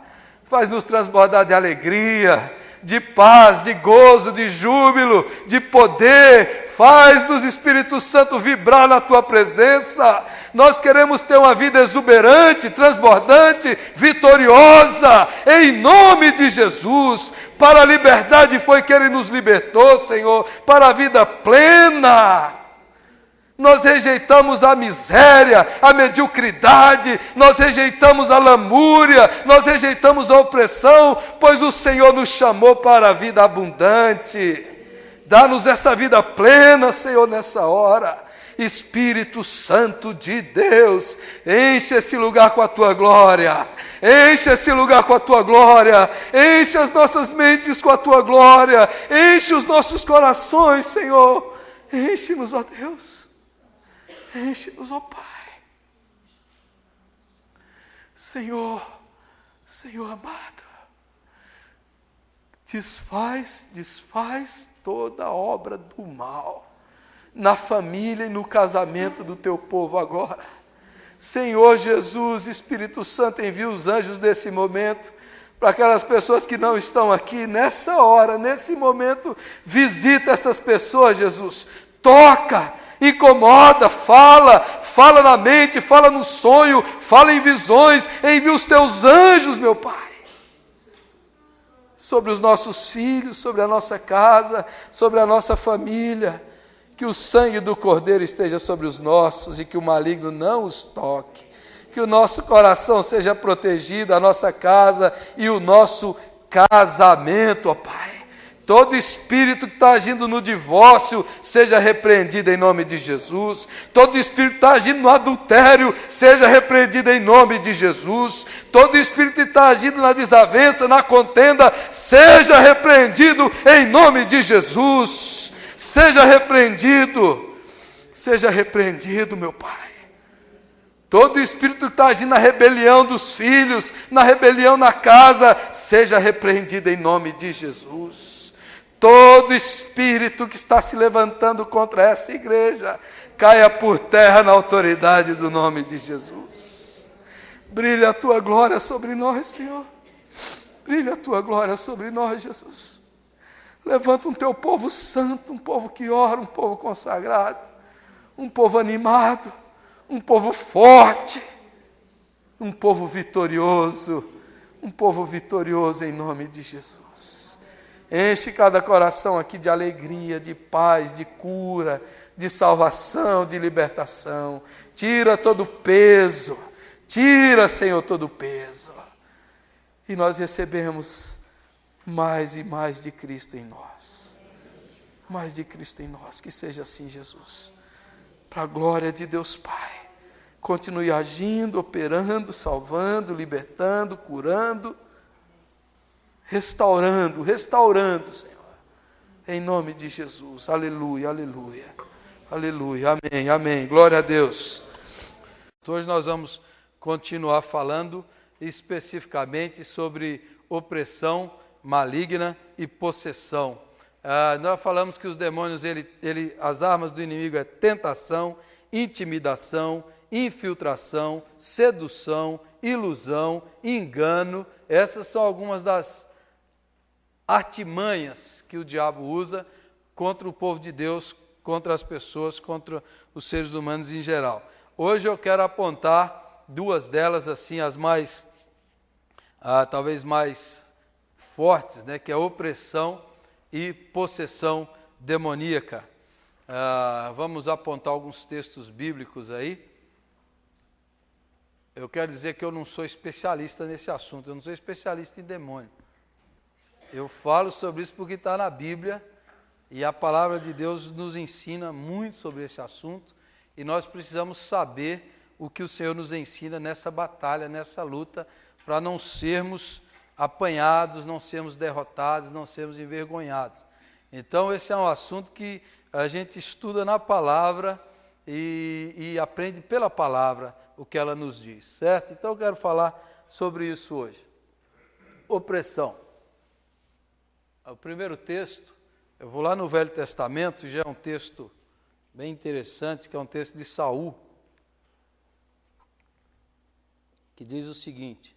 Faz-nos transbordar de alegria, de paz, de gozo, de júbilo, de poder. Faz-nos, Espírito Santo, vibrar na Tua presença. Nós queremos ter uma vida exuberante, transbordante, vitoriosa, em nome de Jesus. Para a liberdade foi que Ele nos libertou, Senhor, para a vida plena. nós rejeitamos a miséria, a mediocridade, nós rejeitamos a lamúria, nós rejeitamos a opressão, pois o Senhor nos chamou para a vida abundante. Dá-nos essa vida plena, Senhor, nessa hora. Espírito Santo de Deus, enche esse lugar com a Tua glória, enche esse lugar com a Tua glória, enche as nossas mentes com a Tua glória, enche os nossos corações, Senhor, enche-nos, ó Deus, enche-nos, ó Pai. Senhor, Senhor amado, desfaz toda a obra do mal na família e no casamento do Teu povo agora. Senhor Jesus, Espírito Santo, envia os anjos nesse momento, para aquelas pessoas que não estão aqui, nessa hora, nesse momento, visita essas pessoas, Jesus, toca, incomoda, fala na mente, fala no sonho, fala em visões, envia os Teus anjos, meu Pai, sobre os nossos filhos, sobre a nossa casa, sobre a nossa família. Que o sangue do Cordeiro esteja sobre os nossos e que o maligno não os toque. Que o nosso coração seja protegido, a nossa casa e o nosso casamento, ó Pai. Todo espírito que está agindo no divórcio, seja repreendido em nome de Jesus. Todo espírito que está agindo no adultério, seja repreendido em nome de Jesus. Todo espírito que está agindo na desavença, na contenda, seja repreendido em nome de Jesus. Seja repreendido, meu Pai. Todo espírito que está agindo na rebelião dos filhos, na rebelião na casa, seja repreendido em nome de Jesus. Todo espírito que está se levantando contra essa igreja, caia por terra na autoridade do nome de Jesus. Brilha a Tua glória sobre nós, Senhor. Brilha a Tua glória sobre nós, Jesus. Levanta um Teu povo santo, um povo que ora, um povo consagrado, um povo animado, um povo forte, um povo vitorioso em nome de Jesus. Enche cada coração aqui de alegria, de paz, de cura, de salvação, de libertação. Tira todo o peso, Senhor, todo o peso. E nós recebemos mais e mais de Cristo em nós. Mais de Cristo em nós. Que seja assim, Jesus. Para a glória de Deus Pai. Continue agindo, operando, salvando, libertando, curando, restaurando, Senhor. Em nome de Jesus. Aleluia, aleluia. Aleluia, amém, amém. Glória a Deus. Hoje nós vamos continuar falando especificamente sobre opressão maligna e possessão. Nós falamos que os demônios, as armas do inimigo é tentação, intimidação, infiltração, sedução, ilusão, engano. Essas são algumas das artimanhas que o diabo usa contra o povo de Deus, contra as pessoas, contra os seres humanos em geral. Hoje eu quero apontar duas delas, assim, as mais, talvez mais fortes, né, que é a opressão e possessão demoníaca. Vamos apontar alguns textos bíblicos aí. Eu quero dizer que eu não sou especialista nesse assunto, eu não sou especialista em demônio. Eu falo sobre isso porque está na Bíblia e a palavra de Deus nos ensina muito sobre esse assunto e nós precisamos saber o que o Senhor nos ensina nessa batalha, nessa luta, para não sermos apanhados, não sermos derrotados, não sermos envergonhados. Então esse é um assunto que a gente estuda na palavra e aprende pela palavra o que ela nos diz, certo? Então eu quero falar sobre isso hoje. Opressão. O primeiro texto, eu vou lá no Velho Testamento, já é um texto bem interessante, que é um texto de Saul, que diz o seguinte: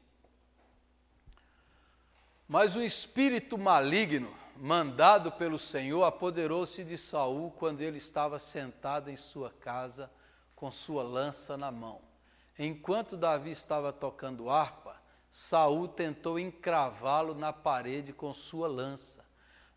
mas o espírito maligno, mandado pelo Senhor, apoderou-se de Saul quando ele estava sentado em sua casa com sua lança na mão. Enquanto Davi estava tocando harpa, Saul tentou encravá-lo na parede com sua lança.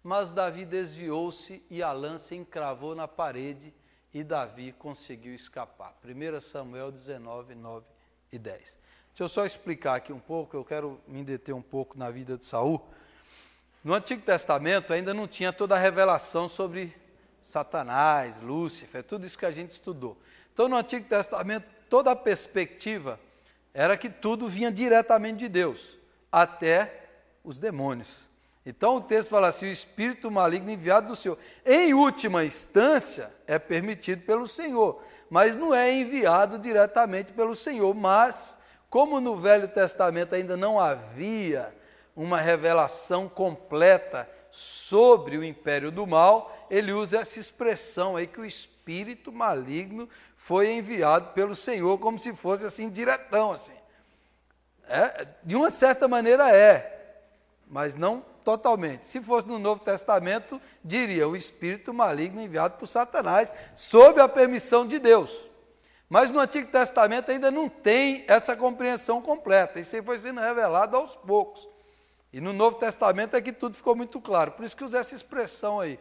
Mas Davi desviou-se e a lança encravou na parede e Davi conseguiu escapar. 1 Samuel 19, 9 e 10. Deixa eu só explicar aqui um pouco, eu quero me deter um pouco na vida de Saul. No Antigo Testamento ainda não tinha toda a revelação sobre Satanás, Lúcifer, tudo isso que a gente estudou. Então no Antigo Testamento toda a perspectiva era que tudo vinha diretamente de Deus, até os demônios. Então o texto fala assim, o espírito maligno enviado do Senhor. Em última instância, é permitido pelo Senhor, mas não é enviado diretamente pelo Senhor. Mas, como no Velho Testamento ainda não havia uma revelação completa sobre o império do mal, ele usa essa expressão aí que o espírito maligno foi enviado pelo Senhor, como se fosse assim, diretão, assim. De uma certa maneira mas não totalmente. Se fosse no Novo Testamento, diria o espírito maligno enviado por Satanás, sob a permissão de Deus. Mas no Antigo Testamento ainda não tem essa compreensão completa, isso aí foi sendo revelado aos poucos. E no Novo Testamento é que tudo ficou muito claro, por isso que usa essa expressão aí.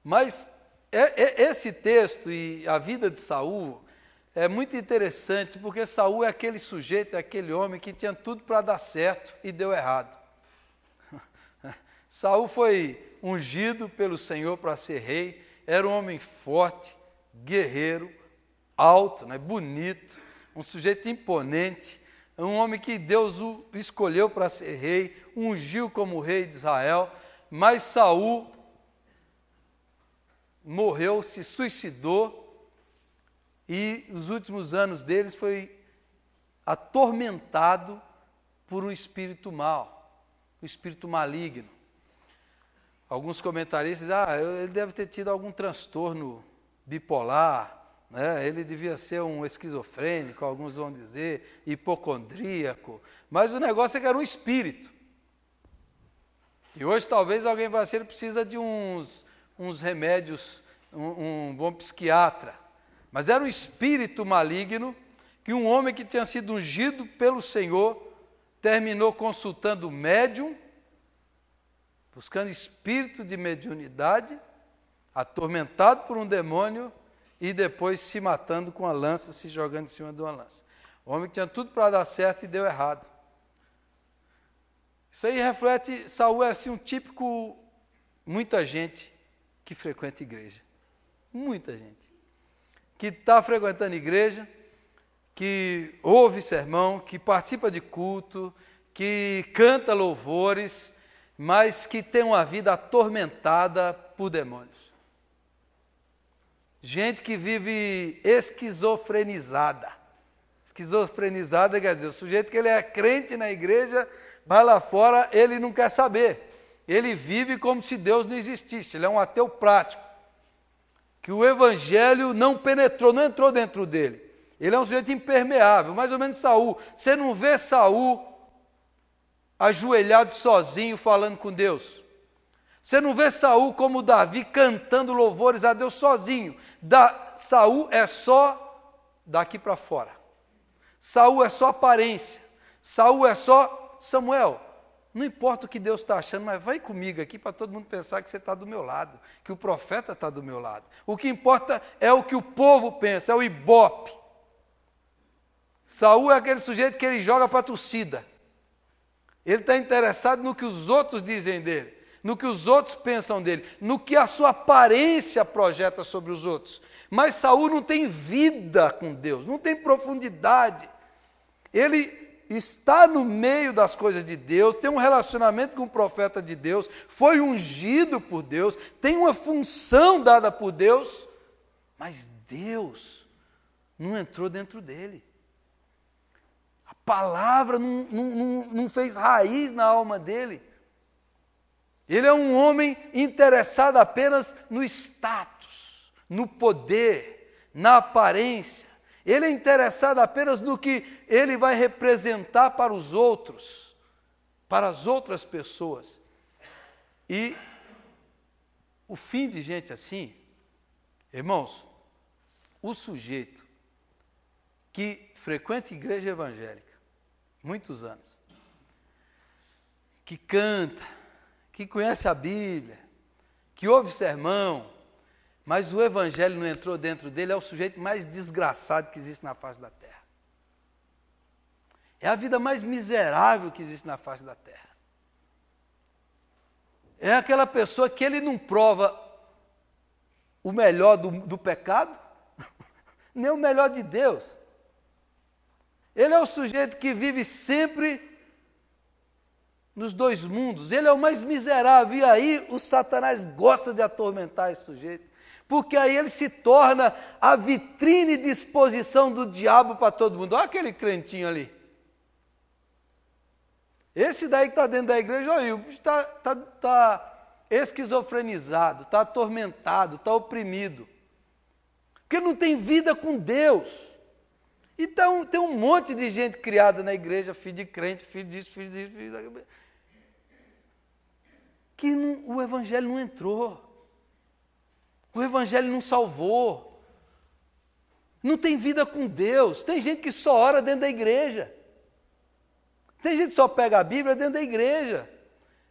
Mas esse texto e a vida de Saul é muito interessante, porque Saul é aquele sujeito, é aquele homem que tinha tudo para dar certo e deu errado. Saul foi ungido pelo Senhor para ser rei, era um homem forte, guerreiro, alto, bonito, um sujeito imponente, um homem que Deus o escolheu para ser rei, ungiu como rei de Israel, mas Saul morreu, se suicidou, e os últimos anos deles foi atormentado por um espírito mau, um espírito maligno. Alguns comentaristas dizem, ele deve ter tido algum transtorno bipolar, ele devia ser um esquizofrênico, alguns vão dizer, hipocondríaco, mas o negócio é que era um espírito. E hoje talvez alguém vai dizer, ele precisa de uns remédios, um bom psiquiatra. Mas era um espírito maligno, que um homem que tinha sido ungido pelo Senhor, terminou consultando médium, buscando espírito de mediunidade, atormentado por um demônio, e depois se matando com a lança, se jogando em cima de uma lança. O homem que tinha tudo para dar certo e deu errado. Isso aí reflete, Saul é assim um típico, muita gente que frequenta igreja. Muita gente. Que está frequentando igreja, que ouve sermão, que participa de culto, que canta louvores, mas que tem uma vida atormentada por demônios. Gente que vive esquizofrenizada. Esquizofrenizada quer dizer, o sujeito que ele é crente na igreja, vai lá fora, ele não quer saber. Ele vive como se Deus não existisse, ele é um ateu prático. Que o evangelho não penetrou, não entrou dentro dele. Ele é um sujeito impermeável, mais ou menos Saul. Você não vê Saul ajoelhado sozinho falando com Deus. Você não vê Saul como Davi cantando louvores a Deus sozinho. Saul é só daqui para fora. Saul é só aparência. Saul é só Samuel. Não importa o que Deus está achando, mas vai comigo aqui para todo mundo pensar que você está do meu lado, que o profeta está do meu lado. O que importa é o que o povo pensa, é o ibope. Saul é aquele sujeito que ele joga para a torcida. Ele está interessado no que os outros dizem dele, no que os outros pensam dele, no que a sua aparência projeta sobre os outros. Mas Saul não tem vida com Deus, não tem profundidade. Ele está no meio das coisas de Deus, tem um relacionamento com o profeta de Deus, foi ungido por Deus, tem uma função dada por Deus, mas Deus não entrou dentro dele. A palavra não fez raiz na alma dele. Ele é um homem interessado apenas no status, no poder, na aparência. Ele é interessado apenas no que ele vai representar para os outros, para as outras pessoas. E o fim de gente assim, irmãos, o sujeito que frequenta igreja evangélica, muitos anos, que canta, que conhece a Bíblia, que ouve sermão, mas o evangelho não entrou dentro dele, é o sujeito mais desgraçado que existe na face da terra. É a vida mais miserável que existe na face da terra. É aquela pessoa que ele não prova o melhor do pecado, nem o melhor de Deus. Ele é o sujeito que vive sempre nos dois mundos. Ele é o mais miserável. E aí o Satanás gosta de atormentar esse sujeito, porque aí ele se torna a vitrine de exposição do diabo para todo mundo. Olha aquele crentinho ali. Esse daí que está dentro da igreja, olha, o bicho está esquizofrenizado, está atormentado, está oprimido. Porque não tem vida com Deus. Então tem um monte de gente criada na igreja, filho de crente, filho disso, filho daquilo, que o evangelho não entrou. O evangelho não salvou. Não tem vida com Deus. Tem gente que só ora dentro da igreja. Tem gente que só pega a Bíblia dentro da igreja.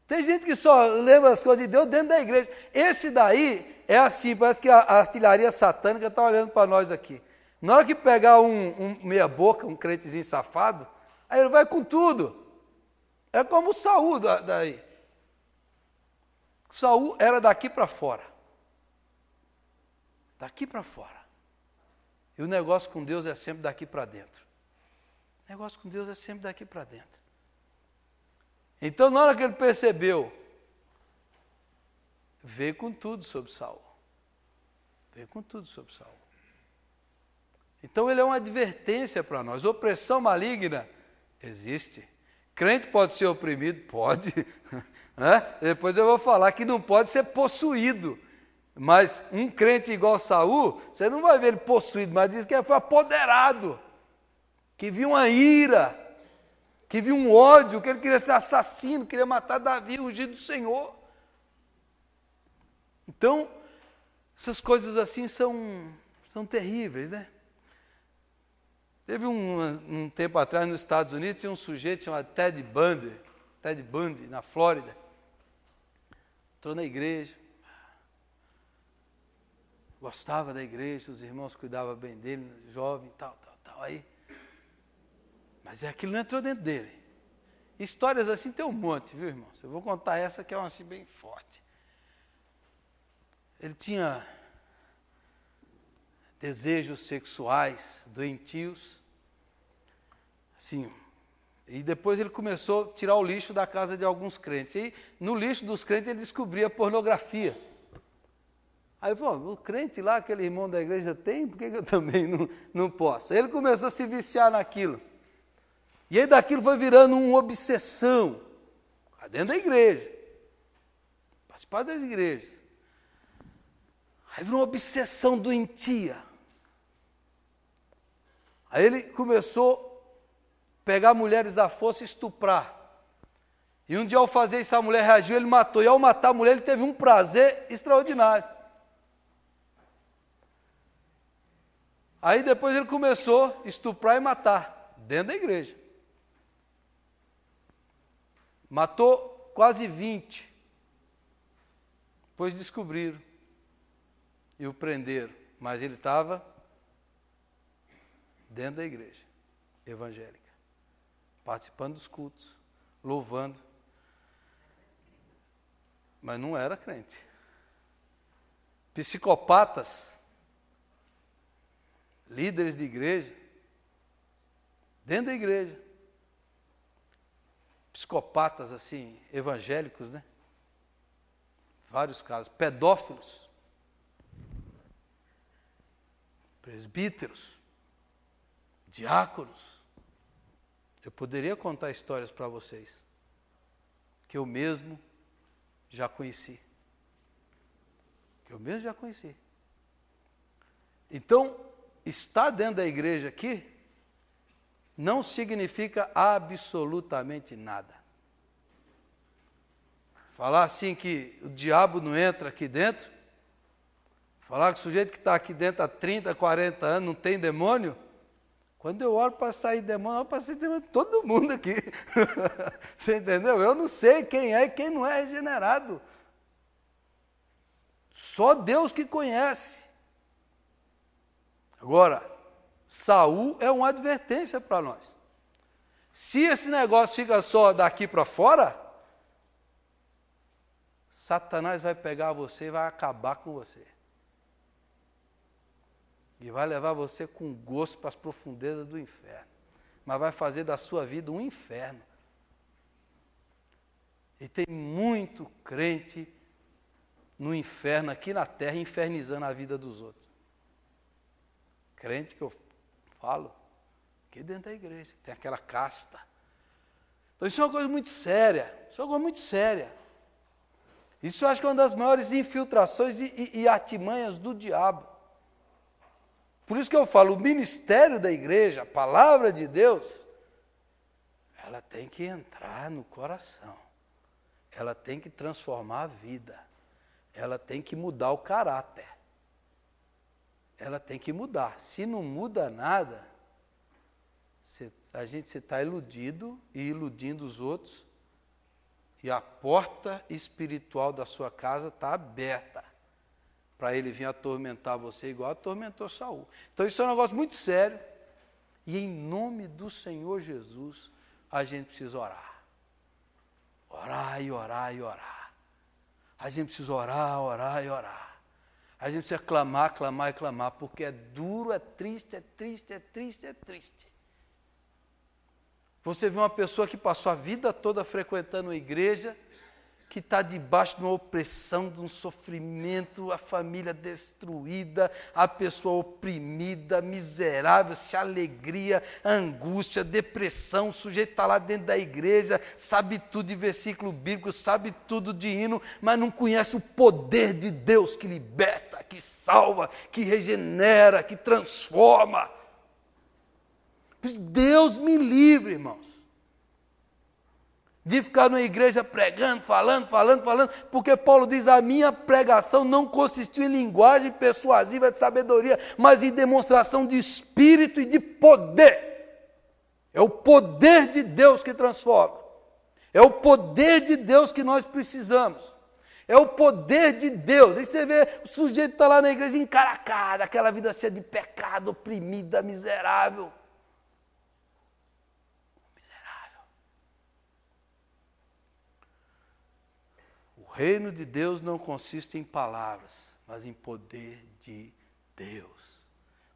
Tem gente que só lembra as coisas de Deus dentro da igreja. Esse daí é assim, parece que a artilharia satânica está olhando para nós aqui. Na hora que pegar um meia-boca, um crentezinho safado, aí ele vai com tudo. É como o Saul daí. Saul era daqui para fora. Daqui para fora. E o negócio com Deus é sempre daqui para dentro. O negócio com Deus é sempre daqui para dentro. Então, na hora que ele percebeu, veio com tudo sobre Saul. Veio com tudo sobre Saul. Então, ele é uma advertência para nós. Opressão maligna existe. Crente pode ser oprimido? Pode. Né? Depois eu vou falar que não pode ser possuído. Mas um crente igual Saul, você não vai ver ele possuído, mas diz que ele foi apoderado. Que viu uma ira, que viu um ódio, que ele queria ser assassino, queria matar Davi, ungido do Senhor. Então, essas coisas assim são terríveis, né? Teve um tempo atrás nos Estados Unidos, tinha um sujeito chamado Ted Bundy, na Flórida. Entrou na igreja, gostava da igreja, os irmãos cuidavam bem dele, jovem, tal. Aí, mas aquilo não entrou dentro dele. Histórias assim tem um monte, viu, irmãos? Eu vou contar essa que é uma assim bem forte. Ele tinha desejos sexuais doentios, assim, e depois ele começou a tirar o lixo da casa de alguns crentes. E no lixo dos crentes ele descobria pornografia. Aí ele falou, o crente lá, aquele irmão da igreja tem, por que eu também não posso? Aí ele começou a se viciar naquilo. E aí daquilo foi virando uma obsessão, dentro da igreja, participar das igrejas. Aí virou uma obsessão doentia. Aí ele começou a pegar mulheres à força e estuprar. E um dia ao fazer isso a mulher reagiu, ele matou. E ao matar a mulher ele teve um prazer extraordinário. Aí depois ele começou a estuprar e matar, dentro da igreja. Matou quase 20. Depois descobriram e o prenderam. Mas ele estava dentro da igreja evangélica, participando dos cultos, louvando. Mas não era crente. Psicopatas, líderes de igreja, dentro da igreja. Psicopatas assim, evangélicos, né? Vários casos. Pedófilos, presbíteros, diáconos. Eu poderia contar histórias para vocês que eu mesmo já conheci. Então, estar dentro da igreja aqui não significa absolutamente nada. Falar assim que o diabo não entra aqui dentro, falar que o sujeito que está aqui dentro há 30, 40 anos não tem demônio, quando eu oro para sair demônio, eu oro para sair demônio de todo mundo aqui. Você entendeu? Eu não sei quem é e quem não é regenerado. Só Deus que conhece. Agora, Saul é uma advertência para nós. Se esse negócio fica só daqui para fora, Satanás vai pegar você e vai acabar com você. E vai levar você com gosto para as profundezas do inferno. Mas vai fazer da sua vida um inferno. E tem muito crente no inferno, aqui na terra, infernizando a vida dos outros. Crente que eu falo, aqui dentro da igreja, tem aquela casta. Então isso é uma coisa muito séria, isso é uma coisa muito séria. Isso eu acho que é uma das maiores infiltrações e artimanhas do diabo. Por isso que eu falo, o ministério da igreja, a palavra de Deus, ela tem que entrar no coração. Ela tem que transformar a vida. Ela tem que mudar o caráter. Ela tem que mudar. Se não muda nada, você está iludido e iludindo os outros, e a porta espiritual da sua casa está aberta para ele vir atormentar você igual atormentou Saul. Então isso é um negócio muito sério, e em nome do Senhor Jesus, a gente precisa orar. Orar e orar e orar. A gente precisa orar, orar e orar. A gente precisa clamar, clamar e clamar, porque é duro, é triste, é triste, é triste, é triste. Você vê uma pessoa que passou a vida toda frequentando a igreja, que está debaixo de uma opressão, de um sofrimento, a família destruída, a pessoa oprimida, miserável, se alegria, angústia, depressão, o sujeito está lá dentro da igreja, sabe tudo de versículo bíblico, sabe tudo de hino, mas não conhece o poder de Deus que liberta, que salva, que regenera, que transforma. Deus me livre, irmãos, de ficar numa igreja pregando, falando, porque Paulo diz, a minha pregação não consistiu em linguagem persuasiva de sabedoria, mas em demonstração de espírito e de poder. É o poder de Deus que transforma. É o poder de Deus que nós precisamos. É o poder de Deus. Aí você vê, o sujeito está lá na igreja encaracado, aquela vida cheia de pecado, oprimida, miserável. O reino de Deus não consiste em palavras, mas em poder de Deus.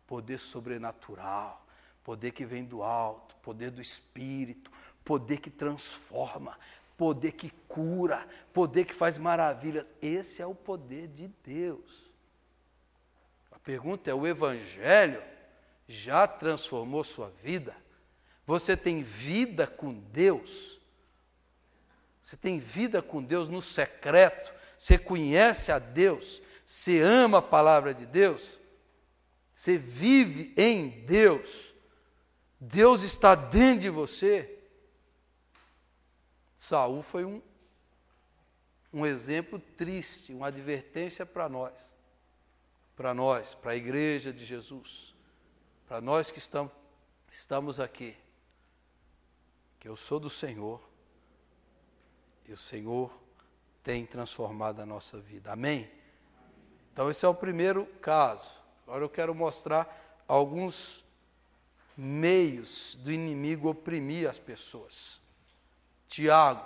Poder sobrenatural, poder que vem do alto, poder do Espírito, poder que transforma, poder que cura, poder que faz maravilhas. Esse é o poder de Deus. A pergunta é, o Evangelho já transformou sua vida? Você tem vida com Deus? Você tem vida com Deus no secreto? Você conhece a Deus? Você ama a palavra de Deus? Você vive em Deus? Deus está dentro de você? Saul foi um exemplo triste, uma advertência para nós, para a igreja de Jesus, para nós que estamos aqui, que eu sou do Senhor, e o Senhor tem transformado a nossa vida. Amém? Então esse é o primeiro caso. Agora eu quero mostrar alguns meios do inimigo oprimir as pessoas. Tiago,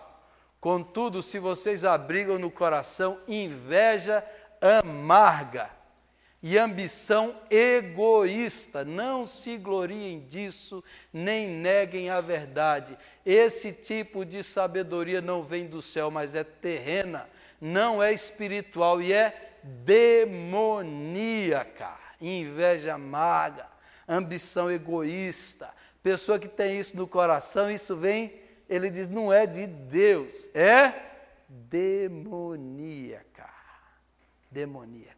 contudo, se vocês abrigam no coração inveja amarga e ambição egoísta, não se gloriem disso, nem neguem a verdade. Esse tipo de sabedoria não vem do céu, mas é terrena, não é espiritual e é demoníaca. Inveja amarga, ambição egoísta. Pessoa que tem isso no coração, isso vem, ele diz, não é de Deus, é demoníaca. Demoníaca.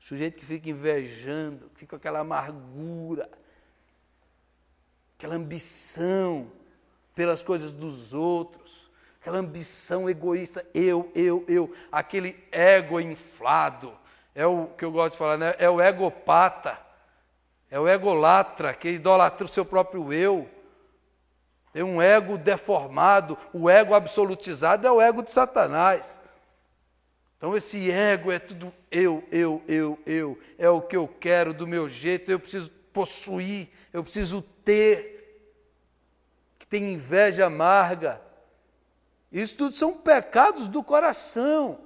Sujeito que fica invejando, que fica com aquela amargura, aquela ambição pelas coisas dos outros, aquela ambição egoísta, eu, aquele ego inflado, é o que eu gosto de falar, né? É o egopata, é o egolatra, que idolatra o seu próprio eu, tem um ego deformado, o ego absolutizado é o ego de Satanás. Então esse ego é tudo eu, é o que eu quero do meu jeito, eu preciso possuir, eu preciso ter, que tem inveja amarga. Isso tudo são pecados do coração,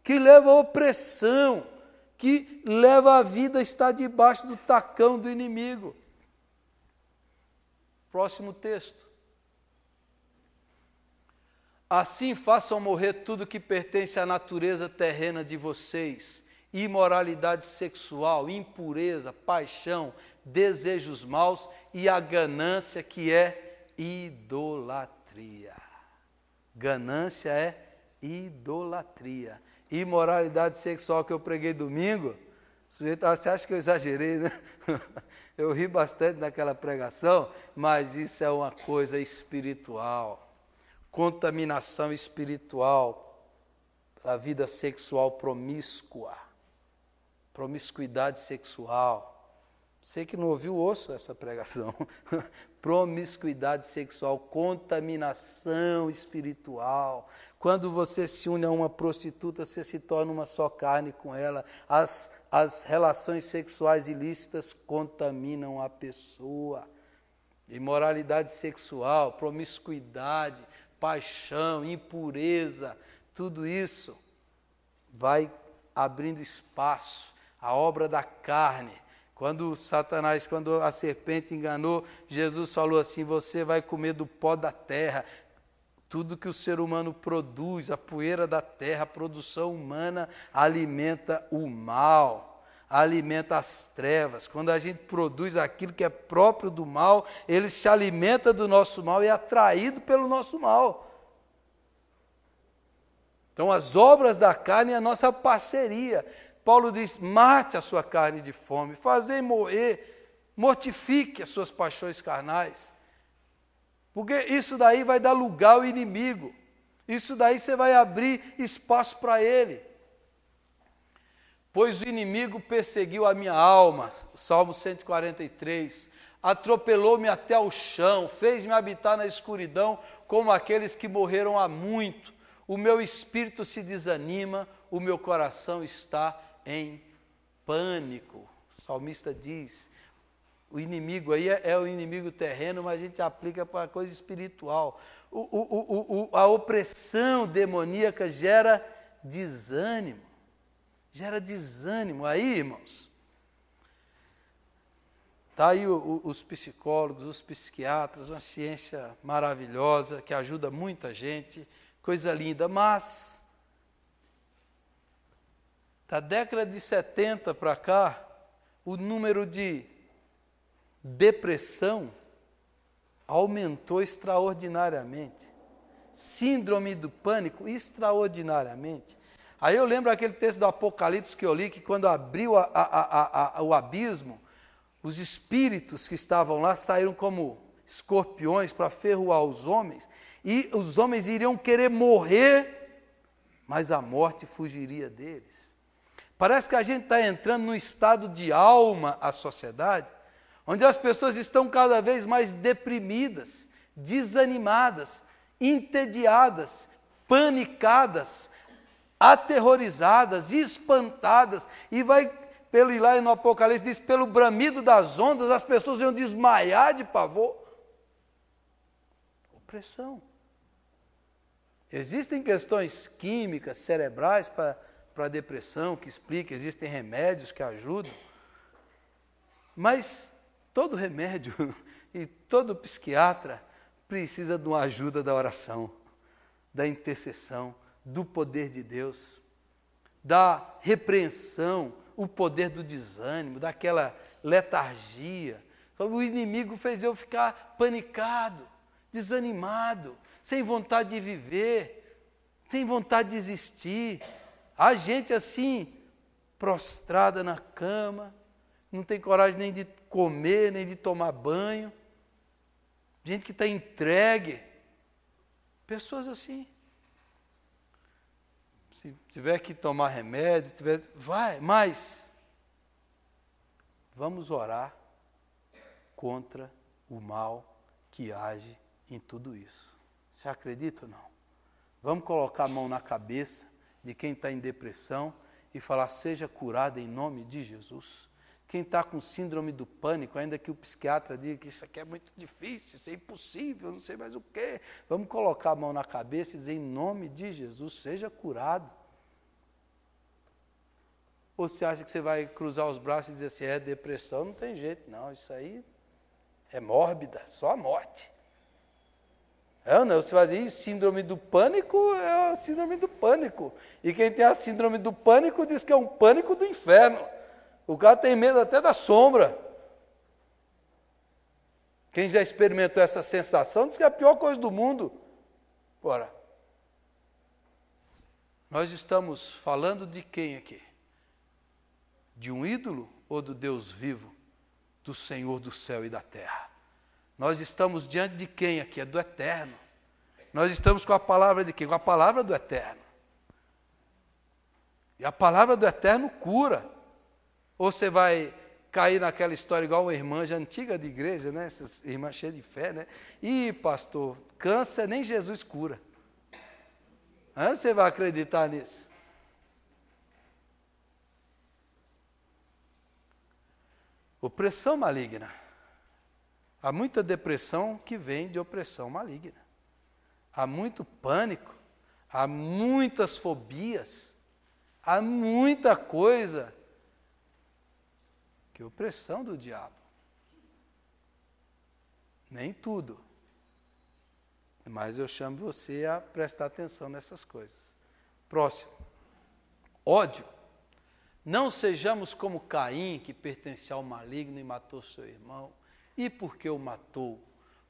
que levam à opressão, que leva a vida a estar debaixo do tacão do inimigo. Próximo texto. Assim façam morrer tudo que pertence à natureza terrena de vocês: imoralidade sexual, impureza, paixão, desejos maus e a ganância, que é idolatria. Ganância é idolatria. Imoralidade sexual que eu preguei domingo, o sujeito, você acha que eu exagerei, né? Eu ri bastante naquela pregação, mas isso é uma coisa espiritual. Contaminação espiritual para a vida sexual promíscua, promiscuidade sexual. Você que não ouviu, ouça essa pregação. Promiscuidade sexual, contaminação espiritual. Quando você se une a uma prostituta, você se torna uma só carne com ela. As relações sexuais ilícitas contaminam a pessoa. Imoralidade sexual, promiscuidade, paixão, impureza, tudo isso vai abrindo espaço, a obra da carne. Quando a serpente enganou, Jesus falou assim: você vai comer do pó da terra. Tudo que o ser humano produz, a poeira da terra, a produção humana, alimenta o mal, alimenta as trevas. Quando a gente produz aquilo que é próprio do mal, ele se alimenta do nosso mal e é atraído pelo nosso mal. Então, as obras da carne é a nossa parceria. Paulo diz: mate a sua carne de fome, fazei morrer, mortifique as suas paixões carnais. Porque isso daí vai dar lugar ao inimigo. Isso daí você vai abrir espaço para ele. Pois o inimigo perseguiu a minha alma, Salmo 143, atropelou-me até ao chão, fez-me habitar na escuridão como aqueles que morreram há muito. O meu espírito se desanima, o meu coração está em pânico. O salmista diz, o inimigo aí é o inimigo terreno, mas a gente aplica para a coisa espiritual. A opressão demoníaca gera desânimo. Gera desânimo. Aí, irmãos, está aí os psicólogos, os psiquiatras, uma ciência maravilhosa que ajuda muita gente, coisa linda, mas da década de 70 para cá, o número de depressão aumentou extraordinariamente. Síndrome do pânico, extraordinariamente. Aí eu lembro aquele texto do Apocalipse que eu li, que quando abriu o abismo, os espíritos que estavam lá saíram como escorpiões para ferroar os homens, e os homens iriam querer morrer, mas a morte fugiria deles. Parece que a gente está entrando num estado de alma, a sociedade, onde as pessoas estão cada vez mais deprimidas, desanimadas, entediadas, panicadas, aterrorizadas, espantadas, e vai, pelo lá no Apocalipse, diz, pelo bramido das ondas, as pessoas iam desmaiar de pavor. Opressão. Existem questões químicas, cerebrais para a depressão, que explicam, existem remédios que ajudam, mas todo remédio e todo psiquiatra precisa de uma ajuda da oração, da intercessão, do poder de Deus, da repreensão, o poder do desânimo, daquela letargia. O inimigo fez eu ficar panicado, desanimado, sem vontade de viver, sem vontade de existir. A gente assim, prostrada na cama, não tem coragem nem de comer, nem de tomar banho. Gente que está entregue. Pessoas assim. Se tiver que tomar remédio, vai, mas vamos orar contra o mal que age em tudo isso. Você acredita ou não? Vamos colocar a mão na cabeça de quem está em depressão e falar, seja curado em nome de Jesus. Quem está com síndrome do pânico, ainda que o psiquiatra diga que isso aqui é muito difícil, isso é impossível, não sei mais o quê. Vamos colocar a mão na cabeça e dizer, em nome de Jesus, seja curado. Ou você acha que você vai cruzar os braços e dizer assim, depressão, não tem jeito, não, isso aí é mórbida, só a morte. Não, você vai dizer, síndrome do pânico é a síndrome do pânico. E quem tem a síndrome do pânico diz que é um pânico do inferno. O cara tem medo até da sombra. Quem já experimentou essa sensação diz que é a pior coisa do mundo. Ora, nós estamos falando de quem aqui? De um ídolo ou do Deus vivo, do Senhor do céu e da terra? Nós estamos diante de quem aqui? É do eterno. Nós estamos com a palavra de quem? Com a palavra do eterno. E a palavra do eterno cura. Ou você vai cair naquela história igual uma irmã já antiga de igreja, né? Essas irmãs cheias de fé, né? Ih, pastor, câncer nem Jesus cura. Você vai acreditar nisso? Opressão maligna. Há muita depressão que vem de opressão maligna. Há muito pânico, há muitas fobias, há muita coisa que é opressão do diabo. Nem tudo. Mas eu chamo você a prestar atenção nessas coisas. Próximo. Ódio. Não sejamos como Caim, que pertencia ao maligno e matou seu irmão. E por que o matou?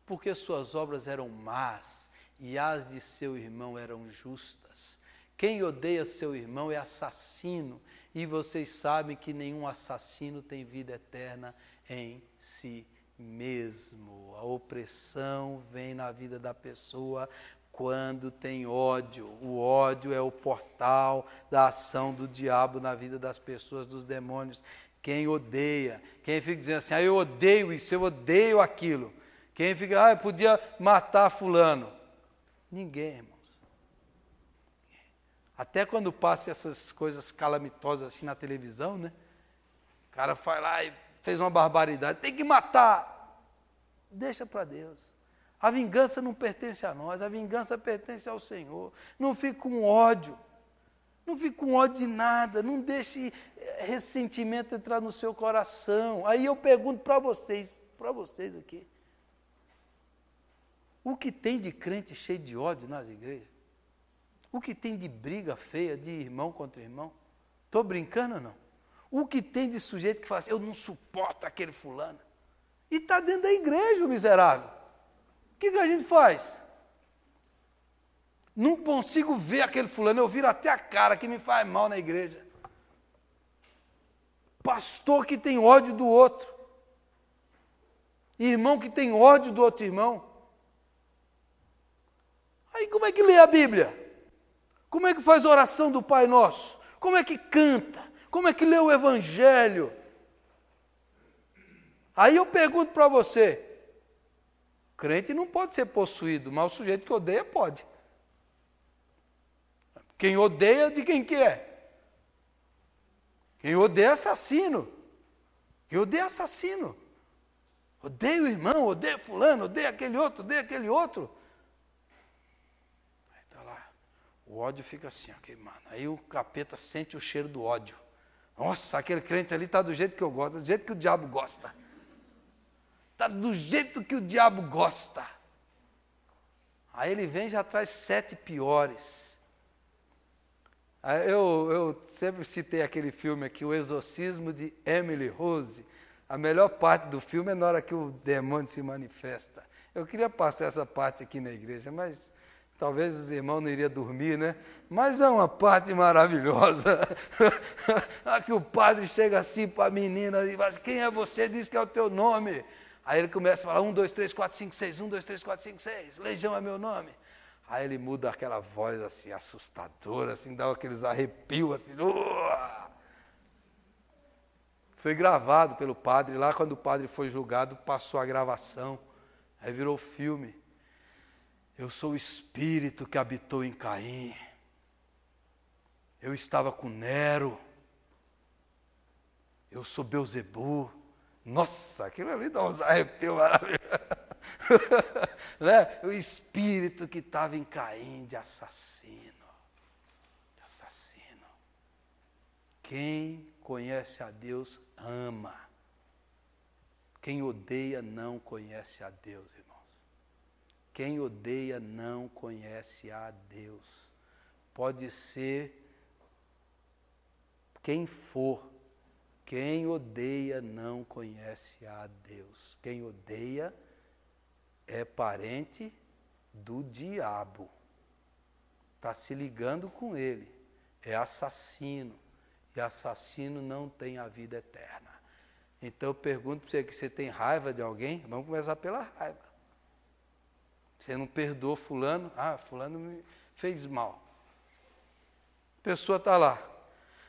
Porque suas obras eram más e as de seu irmão eram justas. Quem odeia seu irmão é assassino, e vocês sabem que nenhum assassino tem vida eterna em si mesmo. A opressão vem na vida da pessoa quando tem ódio. O ódio é o portal da ação do diabo na vida das pessoas, dos demônios. Quem odeia, quem fica dizendo assim, eu odeio isso, eu odeio aquilo. Quem fica, eu podia matar fulano. Ninguém, irmãos. Até quando passa essas coisas calamitosas assim na televisão, né? O cara foi lá e fez uma barbaridade, tem que matar. Deixa para Deus. A vingança não pertence a nós, a vingança pertence ao Senhor. Não fique com ódio. Não fique com ódio de nada, não deixe ressentimento entrar no seu coração. Aí eu pergunto para vocês aqui, o que tem de crente cheio de ódio nas igrejas? O que tem de briga feia de irmão contra irmão? Estou brincando ou não? O que tem de sujeito que fala assim, eu não suporto aquele fulano? E está dentro da igreja, o miserável. O que a gente faz? Não consigo ver aquele fulano, eu viro até a cara que me faz mal na igreja. Pastor que tem ódio do outro. Irmão que tem ódio do outro irmão. Aí como é que lê a Bíblia? Como é que faz a oração do Pai Nosso? Como é que canta? Como é que lê o Evangelho? Aí eu pergunto para você, crente não pode ser possuído, mas o sujeito que odeia pode. Quem odeia, de quem que é? Quem odeia é assassino. Quem odeia é assassino. Odeia o irmão, odeia fulano, odeia aquele outro, odeia aquele outro. Aí está lá. O ódio fica assim, ó, queimando. Aí o capeta sente o cheiro do ódio. Nossa, aquele crente ali está do jeito que eu gosto, do jeito que o diabo gosta. Está do jeito que o diabo gosta. Aí ele vem e já traz 7 piores. Eu sempre citei aquele filme aqui, O Exorcismo de Emily Rose. A melhor parte do filme é na hora que o demônio se manifesta. Eu queria passar essa parte aqui na igreja, mas talvez os irmãos não iriam dormir, né? Mas é uma parte maravilhosa. Que o padre chega assim para a menina e fala assim, quem é você? Diz que é o teu nome. Aí ele começa a falar 1, 2, 3, 4, 5, 6, 1, 2, 3, 4, 5, 6, Legião é meu nome. Aí ele muda aquela voz assim, assustadora, assim, dá aqueles arrepios, assim. Isso foi gravado pelo padre, lá quando o padre foi julgado, passou a gravação, aí virou filme. Eu sou o espírito que habitou em Caim. eu estava com Nero, eu sou Belzebu. Nossa, aquilo ali dá uns arrepios maravilhosos. Né? O espírito que estava em Caim de assassino. Quem conhece a Deus ama. Quem odeia não conhece a Deus, irmãos. Quem odeia não conhece a Deus. Pode ser quem for. Quem odeia não conhece a Deus. Quem odeia é parente do diabo. Está se ligando com ele. É assassino. E assassino não tem a vida eterna. Então eu pergunto para você que você tem raiva de alguém? Vamos começar pela raiva. Você não perdoou fulano? Ah, fulano me fez mal. A pessoa está lá.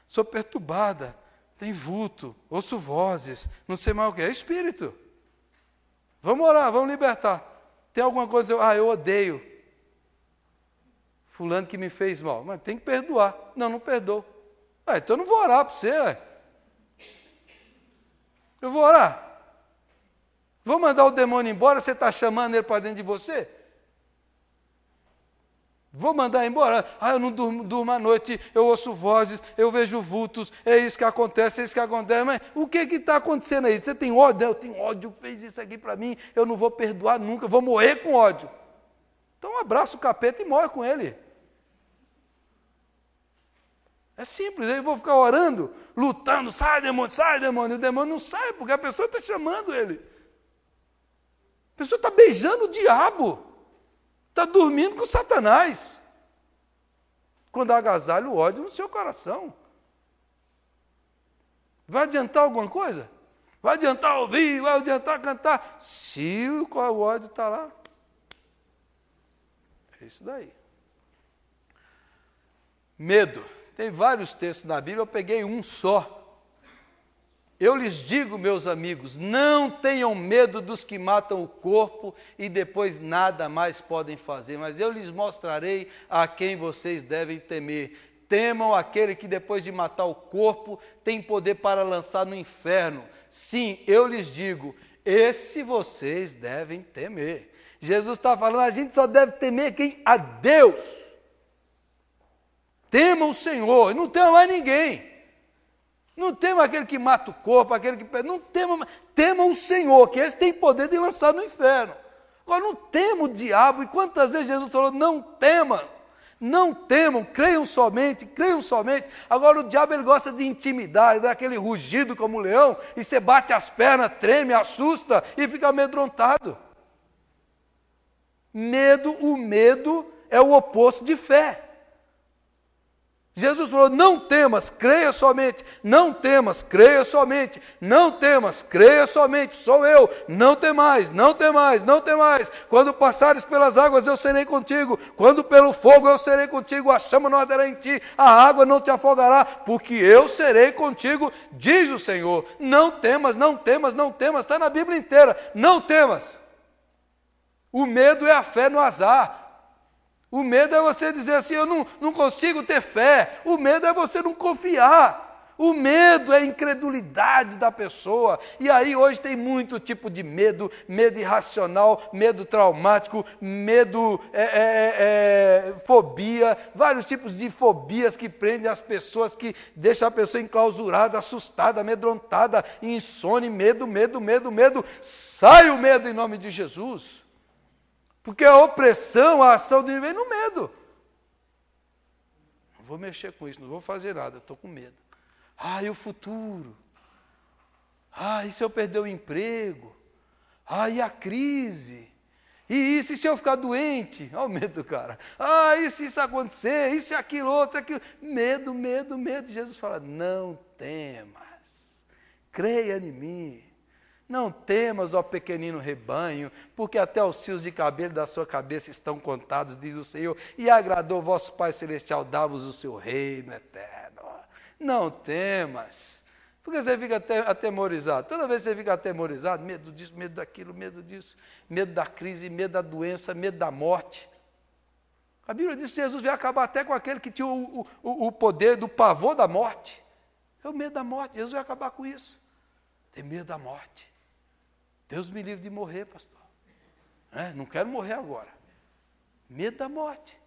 Sou perturbada, tem vulto, ouço vozes, não sei mais o que. É espírito. Vamos orar, vamos libertar. Tem alguma coisa, eu odeio fulano que me fez mal. Mas tem que perdoar. Não perdoo. Então eu não vou orar para você. Eu vou orar. Vou mandar o demônio embora, você está chamando ele para dentro de você? Vou mandar embora. Eu não durmo à noite, eu ouço vozes, eu vejo vultos, é isso que acontece, Mas o que está acontecendo aí? Você tem ódio? Eu tenho ódio, fez isso aqui para mim, eu não vou perdoar nunca, eu vou morrer com ódio. Então abraça o capeta e morre com ele. É simples, eu vou ficar orando, lutando, sai demônio, e o demônio não sai, porque a pessoa está chamando ele. A pessoa está beijando o diabo, está dormindo com Satanás. Quando agasalha o ódio no seu coração. Vai adiantar alguma coisa? Vai adiantar ouvir, vai adiantar cantar? Se o ódio está lá. É isso daí. Medo. Tem vários textos na Bíblia, eu peguei um só. Eu lhes digo, meus amigos, não tenham medo dos que matam o corpo e depois nada mais podem fazer, mas eu lhes mostrarei a quem vocês devem temer. Temam aquele que depois de matar o corpo tem poder para lançar no inferno. Sim, eu lhes digo, esse vocês devem temer. Jesus está falando, a gente só deve temer quem? A Deus. Tema o Senhor, e não tema mais ninguém. Não tema aquele que mata o corpo, aquele que... Não tema o Senhor, que esse tem poder de lançar no inferno. Agora, não tema o diabo, e quantas vezes Jesus falou, não temam, creiam somente. Agora, o diabo, ele gosta de intimidar, dá aquele rugido como um leão, e você bate as pernas, treme, assusta, e fica amedrontado. O medo é o oposto de fé. Jesus falou, não temas, creia somente, não temas, creia somente, não temas, creia somente, sou eu, não temais, quando passares pelas águas eu serei contigo, quando pelo fogo eu serei contigo, a chama não arderá em ti, a água não te afogará, porque eu serei contigo, diz o Senhor. Não temas, está na Bíblia inteira, não temas. O medo é a fé no azar. O medo é você dizer assim, eu não consigo ter fé. O medo é você não confiar. O medo é a incredulidade da pessoa. E aí hoje tem muito tipo de medo, medo irracional, medo traumático, medo, fobia, vários tipos de fobias que prendem as pessoas, que deixam a pessoa enclausurada, assustada, amedrontada, insônia, medo. Sai o medo em nome de Jesus. Porque a opressão, a ação dele vem no medo. Não vou mexer com isso, não vou fazer nada, estou com medo. E o futuro? E se eu perder o emprego? E a crise? E se eu ficar doente? Olha o medo do cara. E se isso acontecer? E se aquilo, outro, aquilo? Medo. Jesus fala, não temas, creia em mim. Não temas, ó pequenino rebanho, porque até os fios de cabelo da sua cabeça estão contados, diz o Senhor, e agradou o vosso Pai Celestial dar-vos o seu reino eterno. Não temas, porque você fica atemorizado. Toda vez que você fica atemorizado, medo disso, medo daquilo, medo disso, medo da crise, medo da doença, medo da morte. A Bíblia diz que Jesus veio acabar até com aquele que tinha o poder do pavor da morte. É o medo da morte. Jesus vai acabar com isso. Tem medo da morte. Deus me livre de morrer, pastor. Não quero morrer agora. Medo da morte.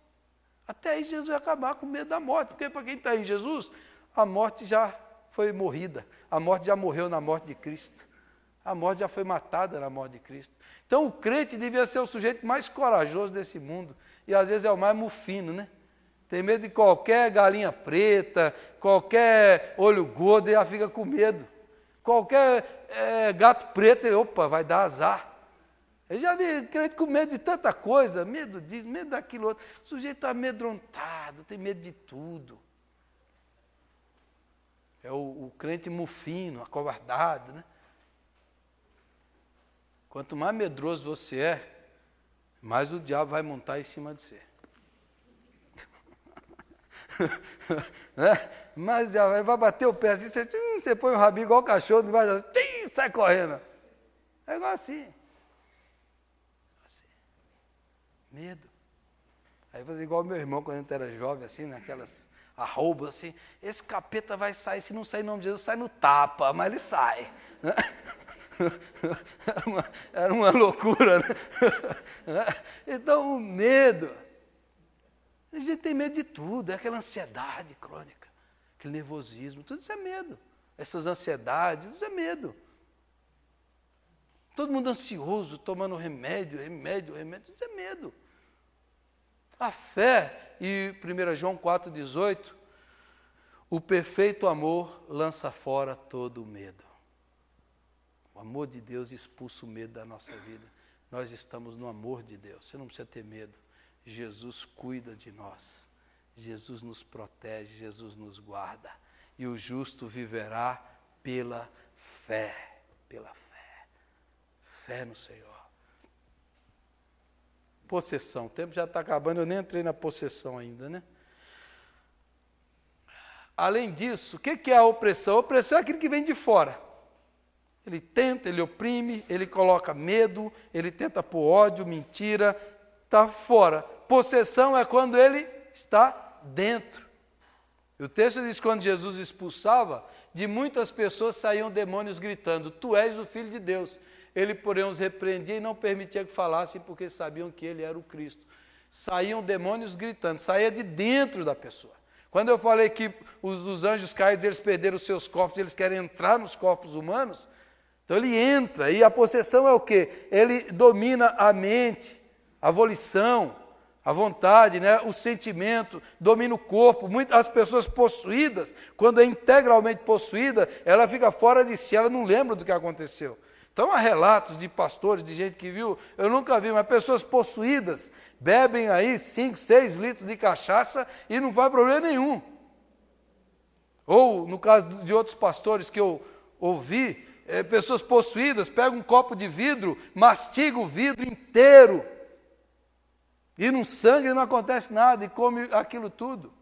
Até aí Jesus vai acabar com medo da morte. Porque para quem está em Jesus, a morte já foi morrida. A morte já morreu na morte de Cristo. A morte já foi matada na morte de Cristo. Então o crente devia ser o sujeito mais corajoso desse mundo. E às vezes é o mais mufino, né? Tem medo de qualquer galinha preta, qualquer olho gordo, ele já fica com medo. Qualquer gato preto, ele, opa, vai dar azar. Eu já vi crente com medo de tanta coisa, medo disso, medo daquilo outro. O sujeito está amedrontado, tem medo de tudo. É o crente mufino, acovardado, né? Quanto mais medroso você é, mais o diabo vai montar em cima de você. Né? Mas vai bater o pé assim, você põe o rabinho igual o cachorro, vai, sai correndo. É igual assim. Medo. Aí eu fazia igual o meu irmão quando a gente era jovem, assim, naquelas arroubas, assim. Esse capeta vai sair, se não sair em nome de Jesus, sai no tapa, mas ele sai. Era uma loucura, né? Então, o medo. A gente tem medo de tudo, é aquela ansiedade crônica, aquele nervosismo, tudo isso é medo. Essas ansiedades, isso é medo. Todo mundo ansioso, tomando remédio, isso é medo. A fé, e 1 João 4,18, o perfeito amor lança fora todo o medo. O amor de Deus expulsa o medo da nossa vida. Nós estamos no amor de Deus, você não precisa ter medo. Jesus cuida de nós, Jesus nos protege, Jesus nos guarda. E o justo viverá pela fé, fé no Senhor. Possessão, o tempo já está acabando, eu nem entrei na possessão ainda, né? Além disso, o que é a opressão? A opressão é aquilo que vem de fora. Ele tenta, ele oprime, ele coloca medo, ele tenta pôr ódio, mentira, está fora. Possessão é quando ele está dentro. E o texto diz que quando Jesus expulsava, de muitas pessoas saíam demônios gritando, tu és o Filho de Deus. Ele, porém, os repreendia e não permitia que falassem, porque sabiam que ele era o Cristo. Saíam demônios gritando, saía de dentro da pessoa. Quando eu falei que os anjos caídos, eles perderam os seus corpos, eles querem entrar nos corpos humanos, então ele entra, e a possessão é o quê? Ele domina a mente, a volição, a vontade, né? O sentimento, domina o corpo. As pessoas possuídas, quando é integralmente possuída, ela fica fora de si, ela não lembra do que aconteceu. Então há relatos de pastores, de gente que viu, eu nunca vi, mas pessoas possuídas bebem aí 5, 6 litros de cachaça e não faz problema nenhum. Ou, no caso de outros pastores que eu ouvi, pessoas possuídas pegam um copo de vidro, mastigam o vidro inteiro, e no sangue não acontece nada, e come aquilo tudo.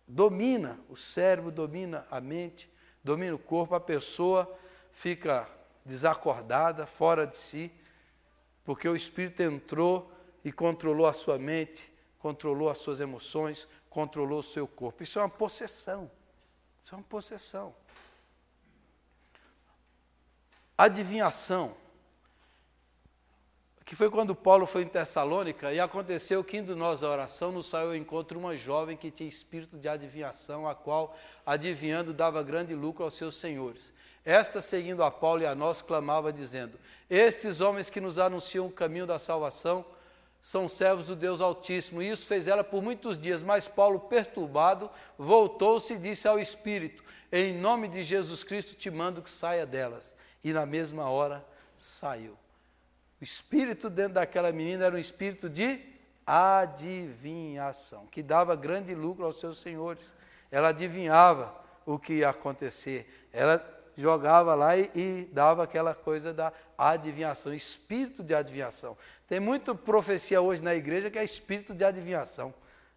Domina o cérebro, domina a mente, domina o corpo, a pessoa fica desacordada, fora de si, porque o Espírito entrou e controlou a sua mente, controlou as suas emoções, controlou o seu corpo. Isso é uma possessão. Isso é uma possessão. Adivinhação, que foi quando Paulo foi em Tessalônica, e aconteceu que, indo nós à oração, nos saiu ao encontro uma jovem que tinha espírito de adivinhação, a qual, adivinhando, dava grande lucro aos seus senhores. Esta, seguindo a Paulo e a nós, clamava, dizendo, estes homens que nos anunciam o caminho da salvação, são servos do Deus Altíssimo. E isso fez ela por muitos dias, mas Paulo, perturbado, voltou-se e disse ao espírito, em nome de Jesus Cristo te mando que saia delas. E na mesma hora, saiu. O espírito dentro daquela menina era um espírito de adivinhação, que dava grande lucro aos seus senhores. Ela adivinhava o que ia acontecer. Ela jogava lá e dava aquela coisa da adivinhação, espírito de adivinhação. Tem muita profecia hoje na igreja que é espírito de adivinhação.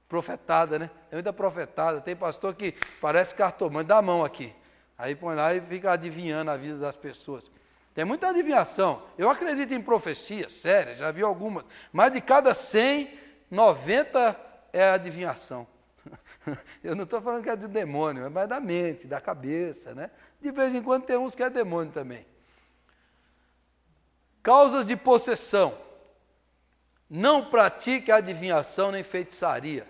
Profetada, né? Tem muita profetada. Tem pastor que parece cartomante, dá a mão aqui. Aí põe lá e fica adivinhando a vida das pessoas. Tem muita adivinhação. Eu acredito em profecias, sério, já vi algumas. Mas de cada 100, 90 é adivinhação. Eu não estou falando que é do demônio, mas da mente, da cabeça, né? De vez em quando tem uns que é demônio também. Causas de possessão. Não pratique adivinhação nem feitiçaria.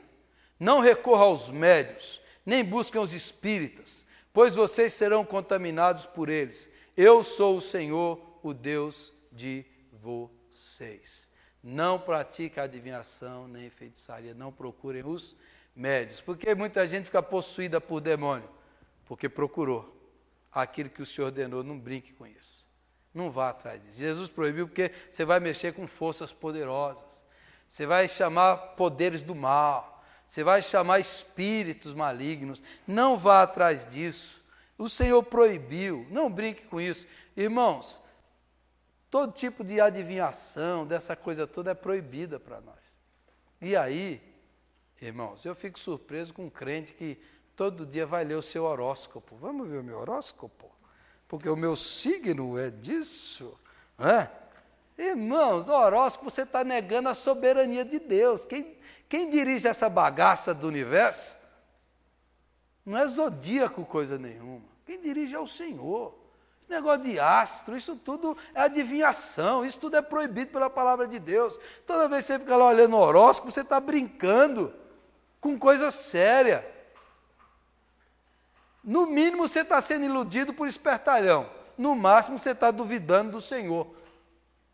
Não recorra aos médios, nem busquem os espíritas, pois vocês serão contaminados por eles. Eu sou o Senhor, o Deus de vocês. Não pratique adivinhação nem feitiçaria. Não procurem os médios. Por que muita gente fica possuída por demônio? Porque procurou aquilo que o Senhor ordenou. Não brinque com isso. Não vá atrás disso. Jesus proibiu porque você vai mexer com forças poderosas. Você vai chamar poderes do mal. Você vai chamar espíritos malignos. Não vá atrás disso. O Senhor proibiu. Não brinque com isso. Irmãos, todo tipo de adivinhação, dessa coisa toda é proibida para nós. E aí, irmãos, eu fico surpreso com um crente que todo dia vai ler o seu horóscopo. Vamos ver o meu horóscopo? Porque o meu signo é disso, né? Irmãos, o horóscopo você está negando a soberania de Deus. Quem dirige essa bagaça do universo não é zodíaco coisa nenhuma. Quem dirige é o Senhor. Esse negócio de astro, isso tudo é adivinhação, isso tudo é proibido pela palavra de Deus. Toda vez que você fica lá olhando o horóscopo, você está brincando com coisa séria. No mínimo você está sendo iludido por espertalhão. No máximo você está duvidando do Senhor.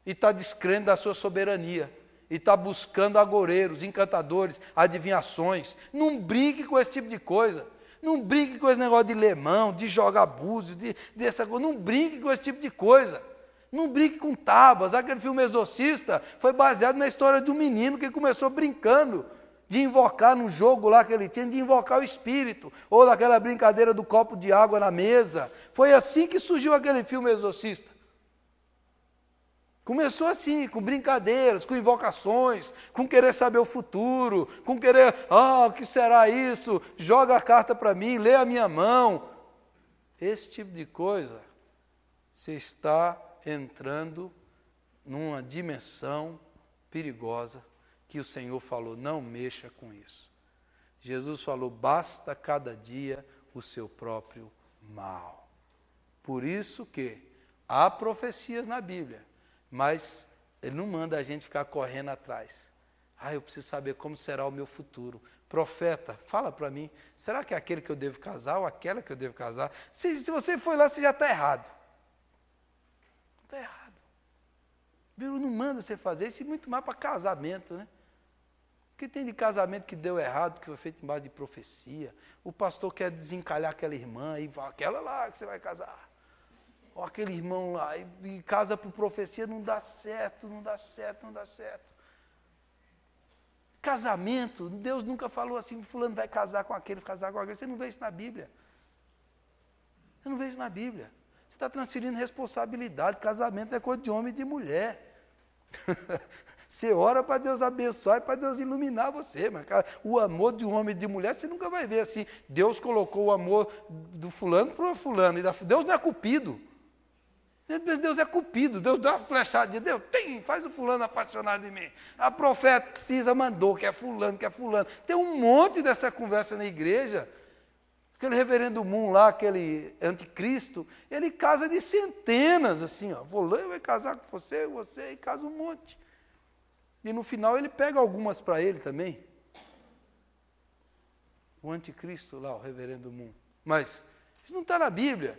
E está descrendo da sua soberania. E está buscando agoureiros, encantadores, adivinhações. Não brinque com esse tipo de coisa. Não brinque com esse negócio de lemão, de jogar búzio, dessa coisa. Não brinque com esse tipo de coisa. Não brinque com tábuas. Aquele filme Exorcista foi baseado na história de um menino que começou brincando de invocar num jogo lá que ele tinha, de invocar o espírito. Ou daquela brincadeira do copo de água na mesa. Foi assim que surgiu aquele filme Exorcista. Começou assim, com brincadeiras, com invocações, com querer saber o futuro, com querer, o que será isso? Joga a carta para mim, lê a minha mão. Esse tipo de coisa, você está entrando numa dimensão perigosa que o Senhor falou, não mexa com isso. Jesus falou, basta cada dia o seu próprio mal. Por isso que há profecias na Bíblia, mas ele não manda a gente ficar correndo atrás. Eu preciso saber como será o meu futuro. Profeta, fala para mim, será que é aquele que eu devo casar ou aquela que eu devo casar? Se você foi lá, você já está errado. Está errado. A Bíblia não manda você fazer isso, e muito mais para casamento, né? O que tem de casamento que deu errado, que foi feito em base de profecia? O pastor quer desencalhar aquela irmã e fala, aquela lá que você vai casar. Ou aquele irmão lá, e casa por profecia, não dá certo, não dá certo, não dá certo. Casamento, Deus nunca falou assim, fulano vai casar com aquele, casar com aquele. Você não vê isso na Bíblia. Você não vê isso na Bíblia. Você está transferindo responsabilidade. Casamento é coisa de homem e de mulher. Você ora para Deus abençoar e para Deus iluminar você. Mas o amor de um homem e de mulher, você nunca vai ver assim. Deus colocou o amor do fulano para o fulano. Deus não é cupido. Deus é cupido, Deus dá uma flechadinha, Deus faz o fulano apaixonado de mim. A profetisa mandou que é fulano, que é fulano. Tem um monte dessa conversa na igreja. Aquele reverendo Moon lá, aquele anticristo, ele casa de centenas, assim, fulano vai casar com você, e casa um monte. E no final ele pega algumas para ele também. O anticristo lá, o reverendo Moon. Mas isso não está na Bíblia.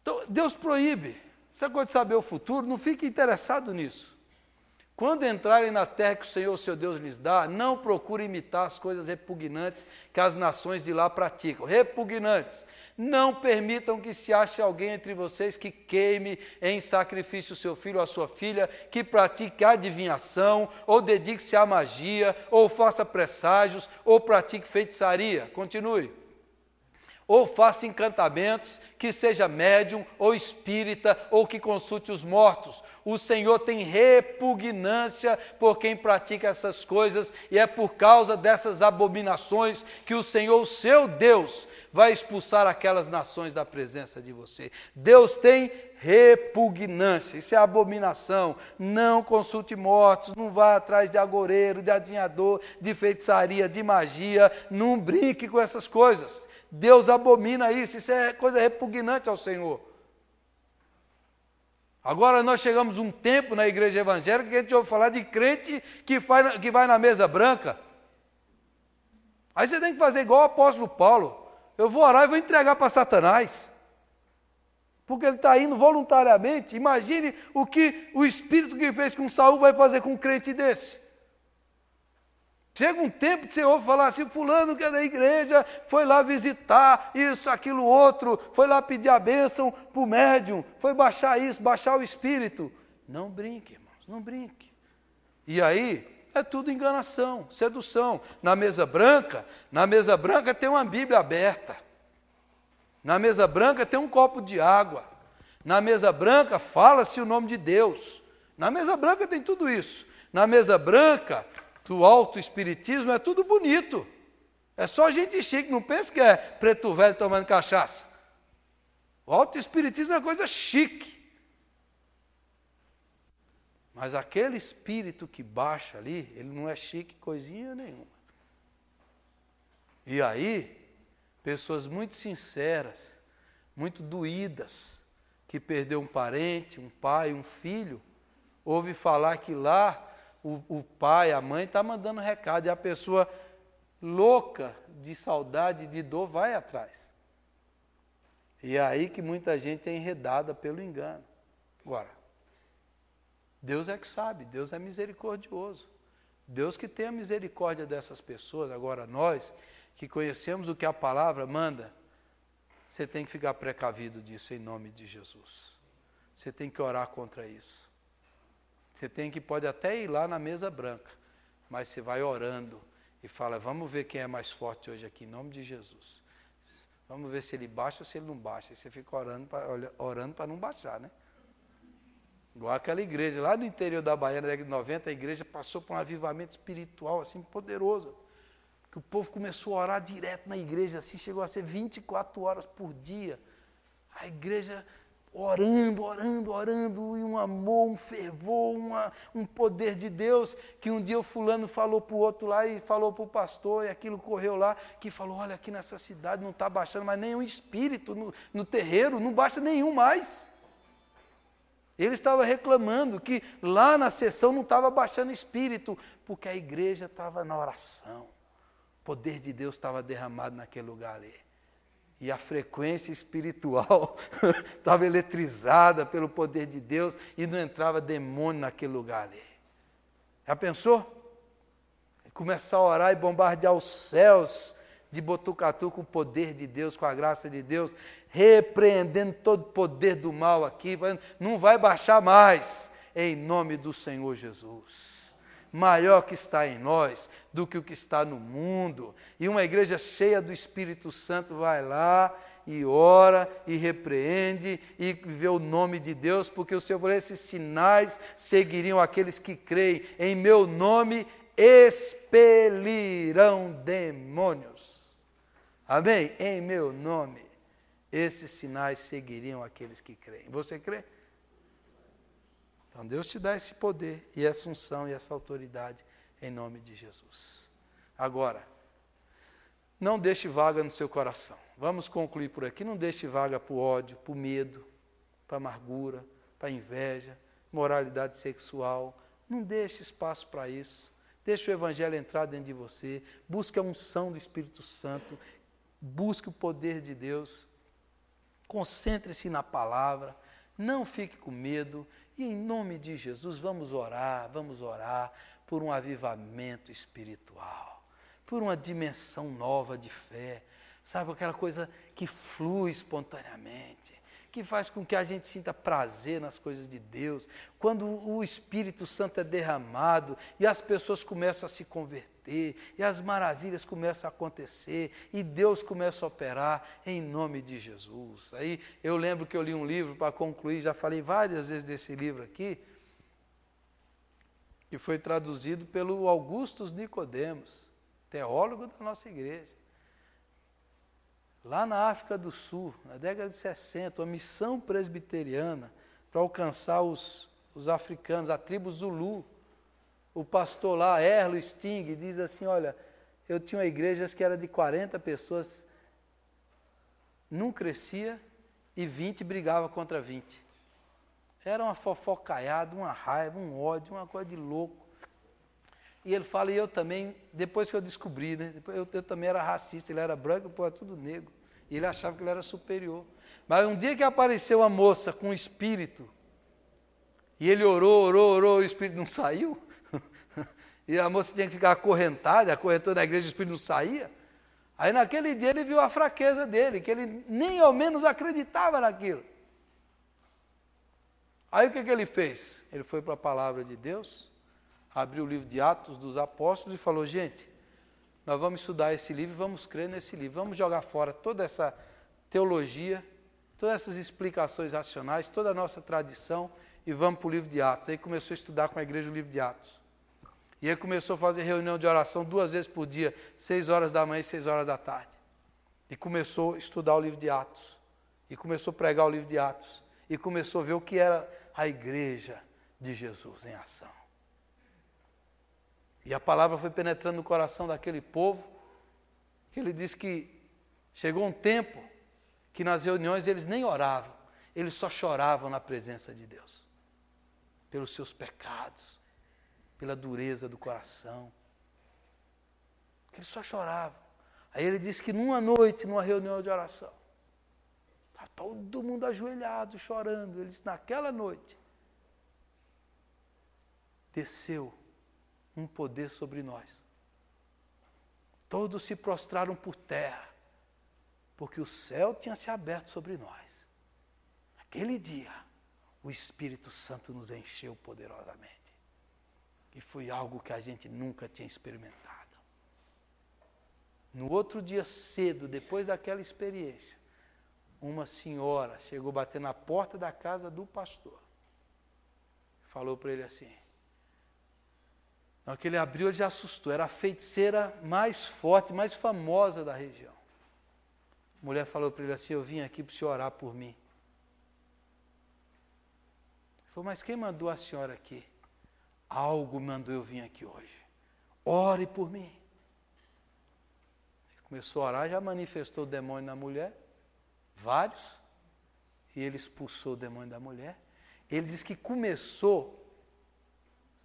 Então, Deus proíbe. Essa coisa de saber o futuro, não fique interessado nisso. Quando entrarem na terra que o Senhor, seu Deus, lhes dá, não procurem imitar as coisas repugnantes que as nações de lá praticam. Repugnantes. Não permitam que se ache alguém entre vocês que queime em sacrifício o seu filho ou a sua filha, que pratique adivinhação, ou dedique-se à magia, ou faça presságios, ou pratique feitiçaria. Continue. ou faça encantamentos, que seja médium ou espírita, ou que consulte os mortos. O Senhor tem repugnância por quem pratica essas coisas, e é por causa dessas abominações que o Senhor, o seu Deus, vai expulsar aquelas nações da presença de você. Deus tem repugnância, isso é abominação. Não consulte mortos, não vá atrás de agoreiro, de adivinhador, de feitiçaria, de magia, não brinque com essas coisas. Deus abomina isso é coisa repugnante ao Senhor. Agora nós chegamos um tempo na igreja evangélica que a gente ouve falar de crente que vai na mesa branca. Aí você tem que fazer igual o apóstolo Paulo. Eu vou orar e vou entregar para Satanás. Porque ele está indo voluntariamente. Imagine o que o Espírito que fez com Saul vai fazer com um crente desse. Chega um tempo que você ouve falar assim, fulano que é da igreja, foi lá visitar isso, aquilo, outro, foi lá pedir a bênção para o médium, foi baixar isso, baixar o espírito. Não brinque, irmãos, não brinque. E aí, é tudo enganação, sedução. Na mesa branca tem uma Bíblia aberta. Na mesa branca tem um copo de água. Na mesa branca fala-se o nome de Deus. Na mesa branca tem tudo isso. Na mesa branca do alto espiritismo é tudo bonito. É só gente chique, não pensa que é preto velho tomando cachaça. O alto espiritismo é coisa chique. Mas aquele espírito que baixa ali, ele não é chique coisinha nenhuma. E aí, pessoas muito sinceras, muito doídas, que perdeu um parente, um pai, um filho, ouve falar que lá o pai, a mãe está mandando recado, e a pessoa louca de saudade, de dor, vai atrás. E é aí que muita gente é enredada pelo engano. Agora, Deus é que sabe, Deus é misericordioso. Deus que tem a misericórdia dessas pessoas. Agora, nós que conhecemos o que a palavra manda, você tem que ficar precavido disso em nome de Jesus. Você tem que orar contra isso. Você tem que, pode até ir lá na mesa branca, mas você vai orando e fala, vamos ver quem é mais forte hoje aqui, em nome de Jesus. Vamos ver se ele baixa ou se ele não baixa. E você fica orando para não baixar, né? Igual aquela igreja lá no interior da Bahia, na década de 90, a igreja passou por um avivamento espiritual assim poderoso. Que o povo começou a orar direto na igreja, assim, chegou a ser 24 horas por dia. A igreja orando, e um amor, um fervor, um poder de Deus, que um dia o fulano falou para o outro lá, e falou para o pastor, e aquilo correu lá, que falou, olha, aqui nessa cidade não está baixando mais nenhum espírito no terreiro, não baixa nenhum mais. Ele estava reclamando que lá na sessão não estava baixando espírito, porque a igreja estava na oração. O poder de Deus estava derramado naquele lugar ali. E a frequência espiritual estava eletrizada pelo poder de Deus e não entrava demônio naquele lugar ali. Já pensou? Começar a orar e bombardear os céus de Botucatu com o poder de Deus, com a graça de Deus, repreendendo todo o poder do mal aqui, não vai baixar mais, em nome do Senhor Jesus. Maior que está em nós do que o que está no mundo. E uma igreja cheia do Espírito Santo vai lá e ora e repreende e vê o nome de Deus, porque o Senhor falou, esses sinais seguiriam aqueles que creem em meu nome, expelirão demônios. Amém? Em meu nome, esses sinais seguiriam aqueles que creem. Você crê? Então Deus te dá esse poder, e essa unção, e essa autoridade, em nome de Jesus. Agora, não deixe vaga no seu coração. Vamos concluir por aqui. Não deixe vaga para o ódio, para o medo, para a amargura, para a inveja, moralidade sexual. Não deixe espaço para isso. Deixe o Evangelho entrar dentro de você. Busque a unção do Espírito Santo. Busque o poder de Deus. Concentre-se na palavra. Não fique com medo. E em nome de Jesus, vamos orar por um avivamento espiritual, por uma dimensão nova de fé, sabe, aquela coisa que flui espontaneamente, que faz com que a gente sinta prazer nas coisas de Deus, quando o Espírito Santo é derramado e as pessoas começam a se converter, e as maravilhas começam a acontecer, e Deus começa a operar em nome de Jesus. Aí eu lembro que eu li um livro, para concluir, já falei várias vezes desse livro aqui, que foi traduzido pelo Augustus Nicodemos, teólogo da nossa igreja. Lá na África do Sul, na década de 60, uma missão presbiteriana para alcançar os africanos, a tribo Zulu. O pastor lá, Erlo Sting, diz assim, olha, eu tinha igrejas que era de 40 pessoas, não crescia e 20 brigava contra 20. Era uma fofocaiada, uma raiva, um ódio, uma coisa de louco. E ele fala, e eu também, depois que eu descobri, né, eu também era racista, ele era branco, pô, tudo negro. E ele achava que ele era superior. Mas um dia que apareceu uma moça com um espírito, e ele orou, o espírito não saiu, e a moça tinha que ficar acorrentada na igreja, o espírito não saía. Aí naquele dia ele viu a fraqueza dele, que ele nem ao menos acreditava naquilo. Aí o que ele fez? Ele foi para a palavra de Deus, abriu o livro de Atos dos Apóstolos e falou, gente, nós vamos estudar esse livro, vamos crer nesse livro, vamos jogar fora toda essa teologia, todas essas explicações racionais, toda a nossa tradição e vamos para o livro de Atos. Aí começou a estudar com a igreja o livro de Atos. E aí começou a fazer reunião de oração 2 vezes por dia, 6 horas da manhã e 6 horas da tarde. E começou a estudar o livro de Atos. E começou a pregar o livro de Atos. E começou a ver o que era a igreja de Jesus em ação. E a palavra foi penetrando no coração daquele povo, que ele disse que chegou um tempo que nas reuniões eles nem oravam, eles só choravam na presença de Deus. Pelos seus pecados, pela dureza do coração. Eles só choravam. Aí ele disse que numa noite, numa reunião de oração, estava todo mundo ajoelhado, chorando. Ele disse, naquela noite, desceu um poder sobre nós. Todos se prostraram por terra, porque o céu tinha se aberto sobre nós. Naquele dia, o Espírito Santo nos encheu poderosamente. E foi algo que a gente nunca tinha experimentado. No outro dia cedo, depois daquela experiência, uma senhora chegou batendo na porta da casa do pastor. Falou para ele assim, na hora que ele abriu, ele já assustou. Era a feiticeira mais forte, mais famosa da região. A mulher falou para ele assim, eu vim aqui para o senhor orar por mim. Ele falou, mas quem mandou a senhora aqui? Algo mandou eu vir aqui hoje. Ore por mim. Ele começou a orar, já manifestou o demônio na mulher. Vários. E ele expulsou o demônio da mulher. Ele disse que começou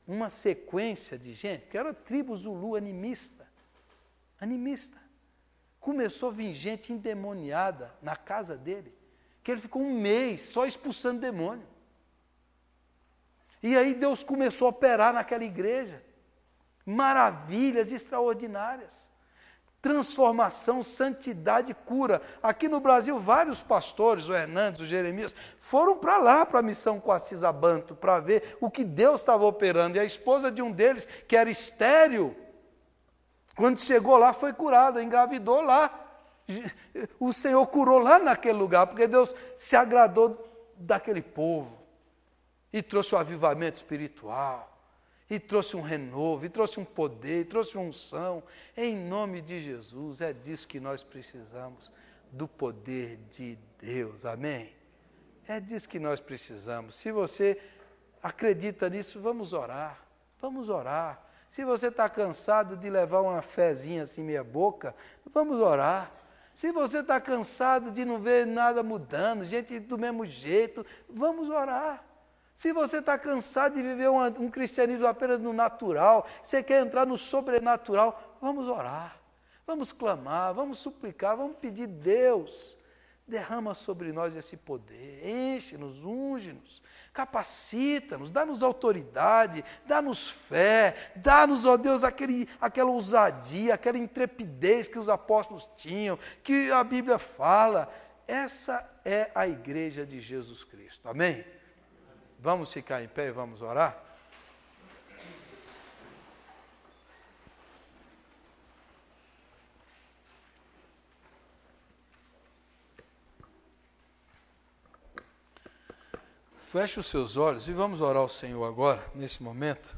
uma sequência de gente, que era a tribo Zulu animista. Começou a vir gente endemoniada na casa dele, que ele ficou 1 mês só expulsando demônio. E aí Deus começou a operar naquela igreja. Maravilhas extraordinárias. Transformação, santidade, cura. Aqui no Brasil, vários pastores, o Hernandes, o Jeremias, foram para lá, para a missão com Assis Abanto, para ver o que Deus estava operando. E a esposa de um deles, que era estéril, quando chegou lá, foi curada, engravidou lá. O Senhor curou lá naquele lugar, porque Deus se agradou daquele povo. E trouxe o avivamento espiritual. E trouxe um renovo, e trouxe um poder, e trouxe uma unção. Em nome de Jesus, é disso que nós precisamos, do poder de Deus. Amém? É disso que nós precisamos. Se você acredita nisso, vamos orar. Vamos orar. Se você está cansado de levar uma fezinha assim meia boca, vamos orar. Se você está cansado de não ver nada mudando, gente do mesmo jeito, vamos orar. Se você está cansado de viver um cristianismo apenas no natural, você quer entrar no sobrenatural, vamos orar, vamos clamar, vamos suplicar, vamos pedir, Deus, derrama sobre nós esse poder, enche-nos, unge-nos, capacita-nos, dá-nos autoridade, dá-nos fé, dá-nos, ó Deus, aquela ousadia, aquela intrepidez que os apóstolos tinham, que a Bíblia fala. Essa é a igreja de Jesus Cristo. Amém? Vamos ficar em pé e vamos orar? Feche os seus olhos e vamos orar ao Senhor agora, nesse momento.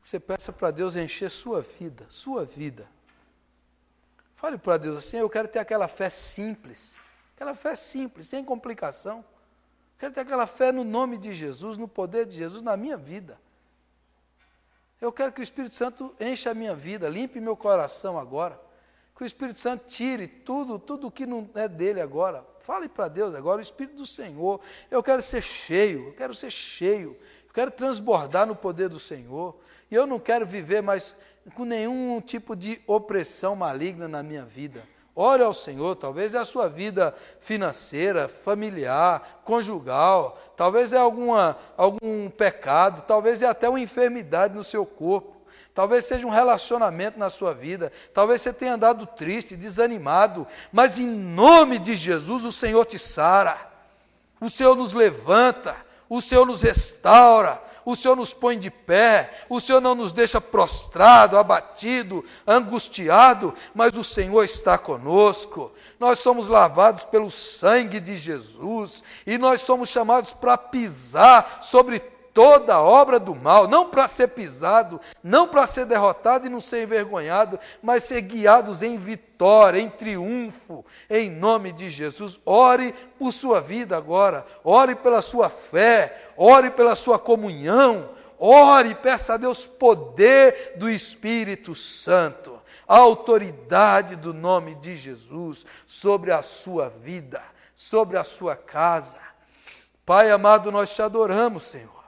Você peça para Deus encher sua vida, sua vida. Fale para Deus assim, eu quero ter aquela fé simples, sem complicação. Quero ter aquela fé no nome de Jesus, no poder de Jesus na minha vida. Eu quero que o Espírito Santo encha a minha vida, limpe meu coração agora. Que o Espírito Santo tire tudo que não é dele agora. Fale para Deus agora, o Espírito do Senhor. Eu quero ser cheio, eu quero transbordar no poder do Senhor. E eu não quero viver mais com nenhum tipo de opressão maligna na minha vida. Ore ao Senhor, talvez é a sua vida financeira, familiar, conjugal, talvez é algum pecado, talvez é até uma enfermidade no seu corpo, talvez seja um relacionamento na sua vida, talvez você tenha andado triste, desanimado, mas em nome de Jesus o Senhor te sara, o Senhor nos levanta, o Senhor nos restaura, o Senhor nos põe de pé, o Senhor não nos deixa prostrado, abatido, angustiado, mas o Senhor está conosco. Nós somos lavados pelo sangue de Jesus e nós somos chamados para pisar sobre toda obra do mal, não para ser pisado, não para ser derrotado e não ser envergonhado, mas ser guiados em vitória, em triunfo, em nome de Jesus. Ore por sua vida agora, ore pela sua fé, ore pela sua comunhão, ore, peça a Deus poder do Espírito Santo, a autoridade do nome de Jesus sobre a sua vida, sobre a sua casa. Pai amado, nós te adoramos, Senhor.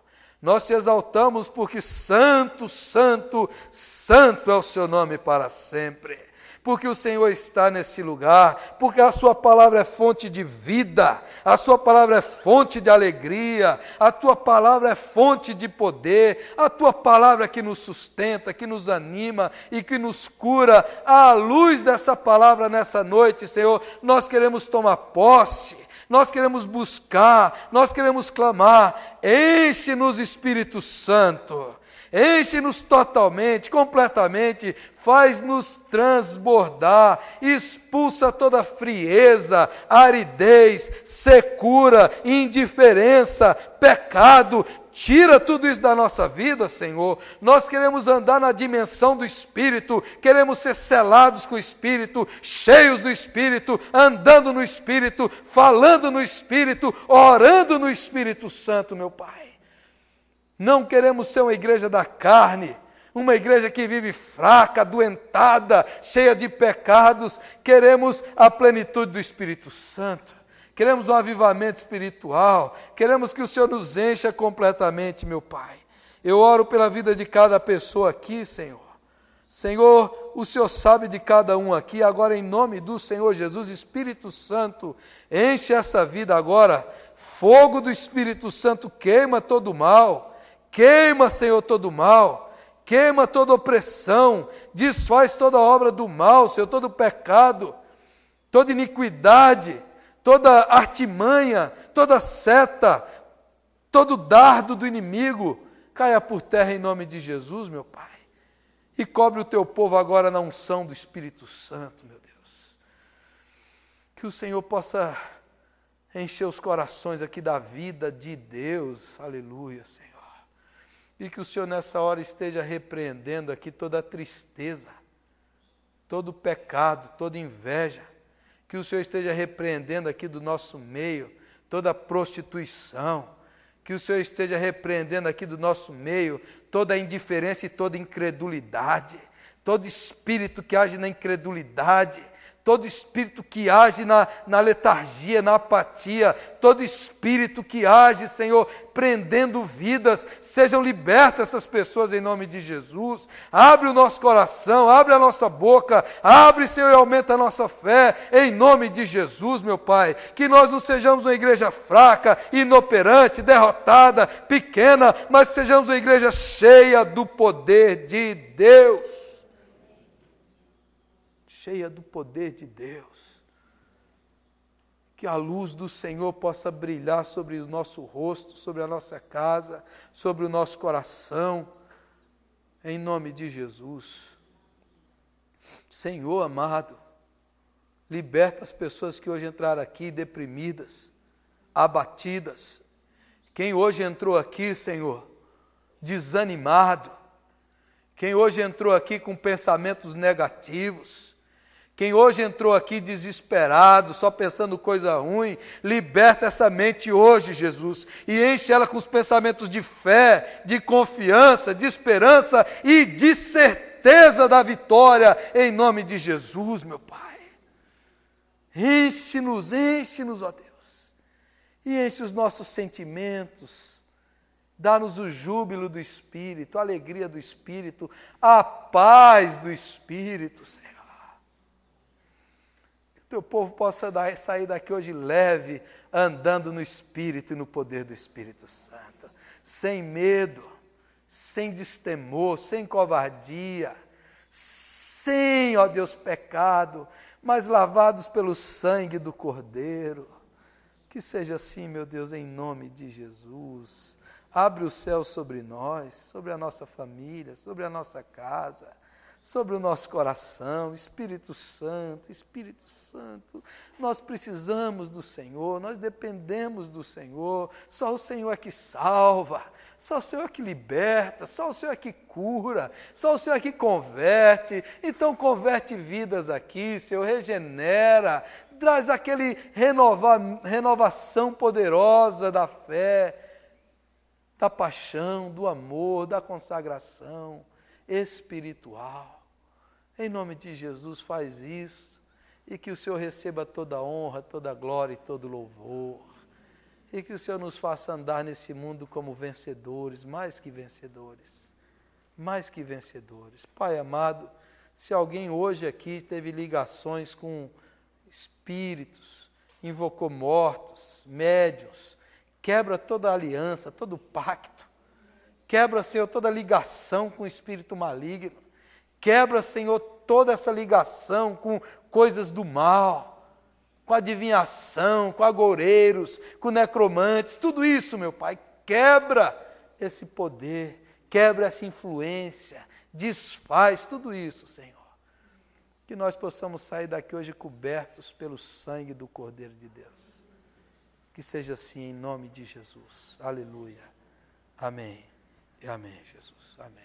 Nós te exaltamos porque santo, santo, santo é o seu nome para sempre. Porque o Senhor está nesse lugar, porque a sua palavra é fonte de vida, a sua palavra é fonte de alegria, a tua palavra é fonte de poder, a tua palavra que nos sustenta, que nos anima e que nos cura. À luz dessa palavra nessa noite, Senhor, nós queremos tomar posse. Nós queremos buscar, nós queremos clamar, enche-nos Espírito Santo, enche-nos totalmente, completamente, faz-nos transbordar, expulsa toda frieza, aridez, secura, indiferença, pecado, tira tudo isso da nossa vida, Senhor. Nós queremos andar na dimensão do Espírito, queremos ser selados com o Espírito, cheios do Espírito, andando no Espírito, falando no Espírito, orando no Espírito Santo, meu Pai. Não queremos ser uma igreja da carne, uma igreja que vive fraca, adoentada, cheia de pecados. Queremos a plenitude do Espírito Santo. Queremos um avivamento espiritual, queremos que o Senhor nos encha completamente, meu Pai. Eu oro pela vida de cada pessoa aqui, Senhor. Senhor, o Senhor sabe de cada um aqui, agora em nome do Senhor Jesus, Espírito Santo, enche essa vida agora. Fogo do Espírito Santo queima todo o mal, queima, Senhor, todo o mal. Queima toda opressão, desfaz toda obra do mal, Senhor, todo pecado, toda iniquidade, toda artimanha, toda seta, todo dardo do inimigo, caia por terra em nome de Jesus, meu Pai. E cobre o teu povo agora na unção do Espírito Santo, meu Deus. Que o Senhor possa encher os corações aqui da vida de Deus, aleluia, Senhor. E que o Senhor nessa hora esteja repreendendo aqui toda a tristeza, todo o pecado, toda inveja. Que o Senhor esteja repreendendo aqui do nosso meio toda a prostituição. Que o Senhor esteja repreendendo aqui do nosso meio toda a indiferença e toda a incredulidade. Todo espírito que age na incredulidade, todo espírito que age na letargia, na apatia, todo espírito que age, Senhor, prendendo vidas, sejam libertas essas pessoas em nome de Jesus. Abre o nosso coração, abre a nossa boca, abre, Senhor, e aumenta a nossa fé, em nome de Jesus, meu Pai. Que nós não sejamos uma igreja fraca, inoperante, derrotada, pequena, mas sejamos uma igreja cheia do poder de Deus. Cheia do poder de Deus. que a luz do Senhor possa brilhar sobre o nosso rosto, sobre a nossa casa, sobre o nosso coração, em nome de Jesus. Senhor amado, liberta as pessoas que hoje entraram aqui deprimidas, abatidas. Quem hoje entrou aqui, Senhor, desanimado. Quem hoje entrou aqui com pensamentos negativos. Quem hoje entrou aqui desesperado, só pensando coisa ruim, liberta essa mente hoje, Jesus, e enche ela com os pensamentos de fé, de confiança, de esperança e de certeza da vitória, em nome de Jesus, meu Pai. Enche-nos, ó Deus, e enche os nossos sentimentos, dá-nos o júbilo do Espírito, a alegria do Espírito, a paz do Espírito, Senhor. Teu povo possa sair daqui hoje leve, andando no Espírito e no poder do Espírito Santo, sem medo, sem destemor, sem covardia, sem, ó Deus, pecado, mas lavados pelo sangue do Cordeiro. Que seja assim, meu Deus, em nome de Jesus. Abre o céu sobre nós, sobre a nossa família, sobre a nossa casa, sobre o nosso coração. Espírito Santo, nós precisamos do Senhor, nós dependemos do Senhor, só o Senhor é que salva, só o Senhor é que liberta, só o Senhor é que cura, só o Senhor é que converte. Então converte vidas aqui, Senhor, regenera, traz aquele renovação poderosa da fé, da paixão, do amor, da consagração espiritual. Em nome de Jesus, faz isso, e que o Senhor receba toda a honra, toda a glória e todo o louvor, e que o Senhor nos faça andar nesse mundo como vencedores, mais que vencedores, mais que vencedores. Pai amado, se alguém hoje aqui teve ligações com espíritos, invocou mortos, médiuns, quebra toda a aliança, todo o pacto, quebra, Senhor, toda ligação com o espírito maligno. Quebra, Senhor, toda essa ligação com coisas do mal, com adivinhação, com agoureiros, com necromantes, tudo isso, meu Pai, quebra esse poder, quebra essa influência, desfaz tudo isso, Senhor. Que nós possamos sair daqui hoje cobertos pelo sangue do Cordeiro de Deus. Que seja assim em nome de Jesus. Aleluia. Amém. E amém, Jesus. Amém.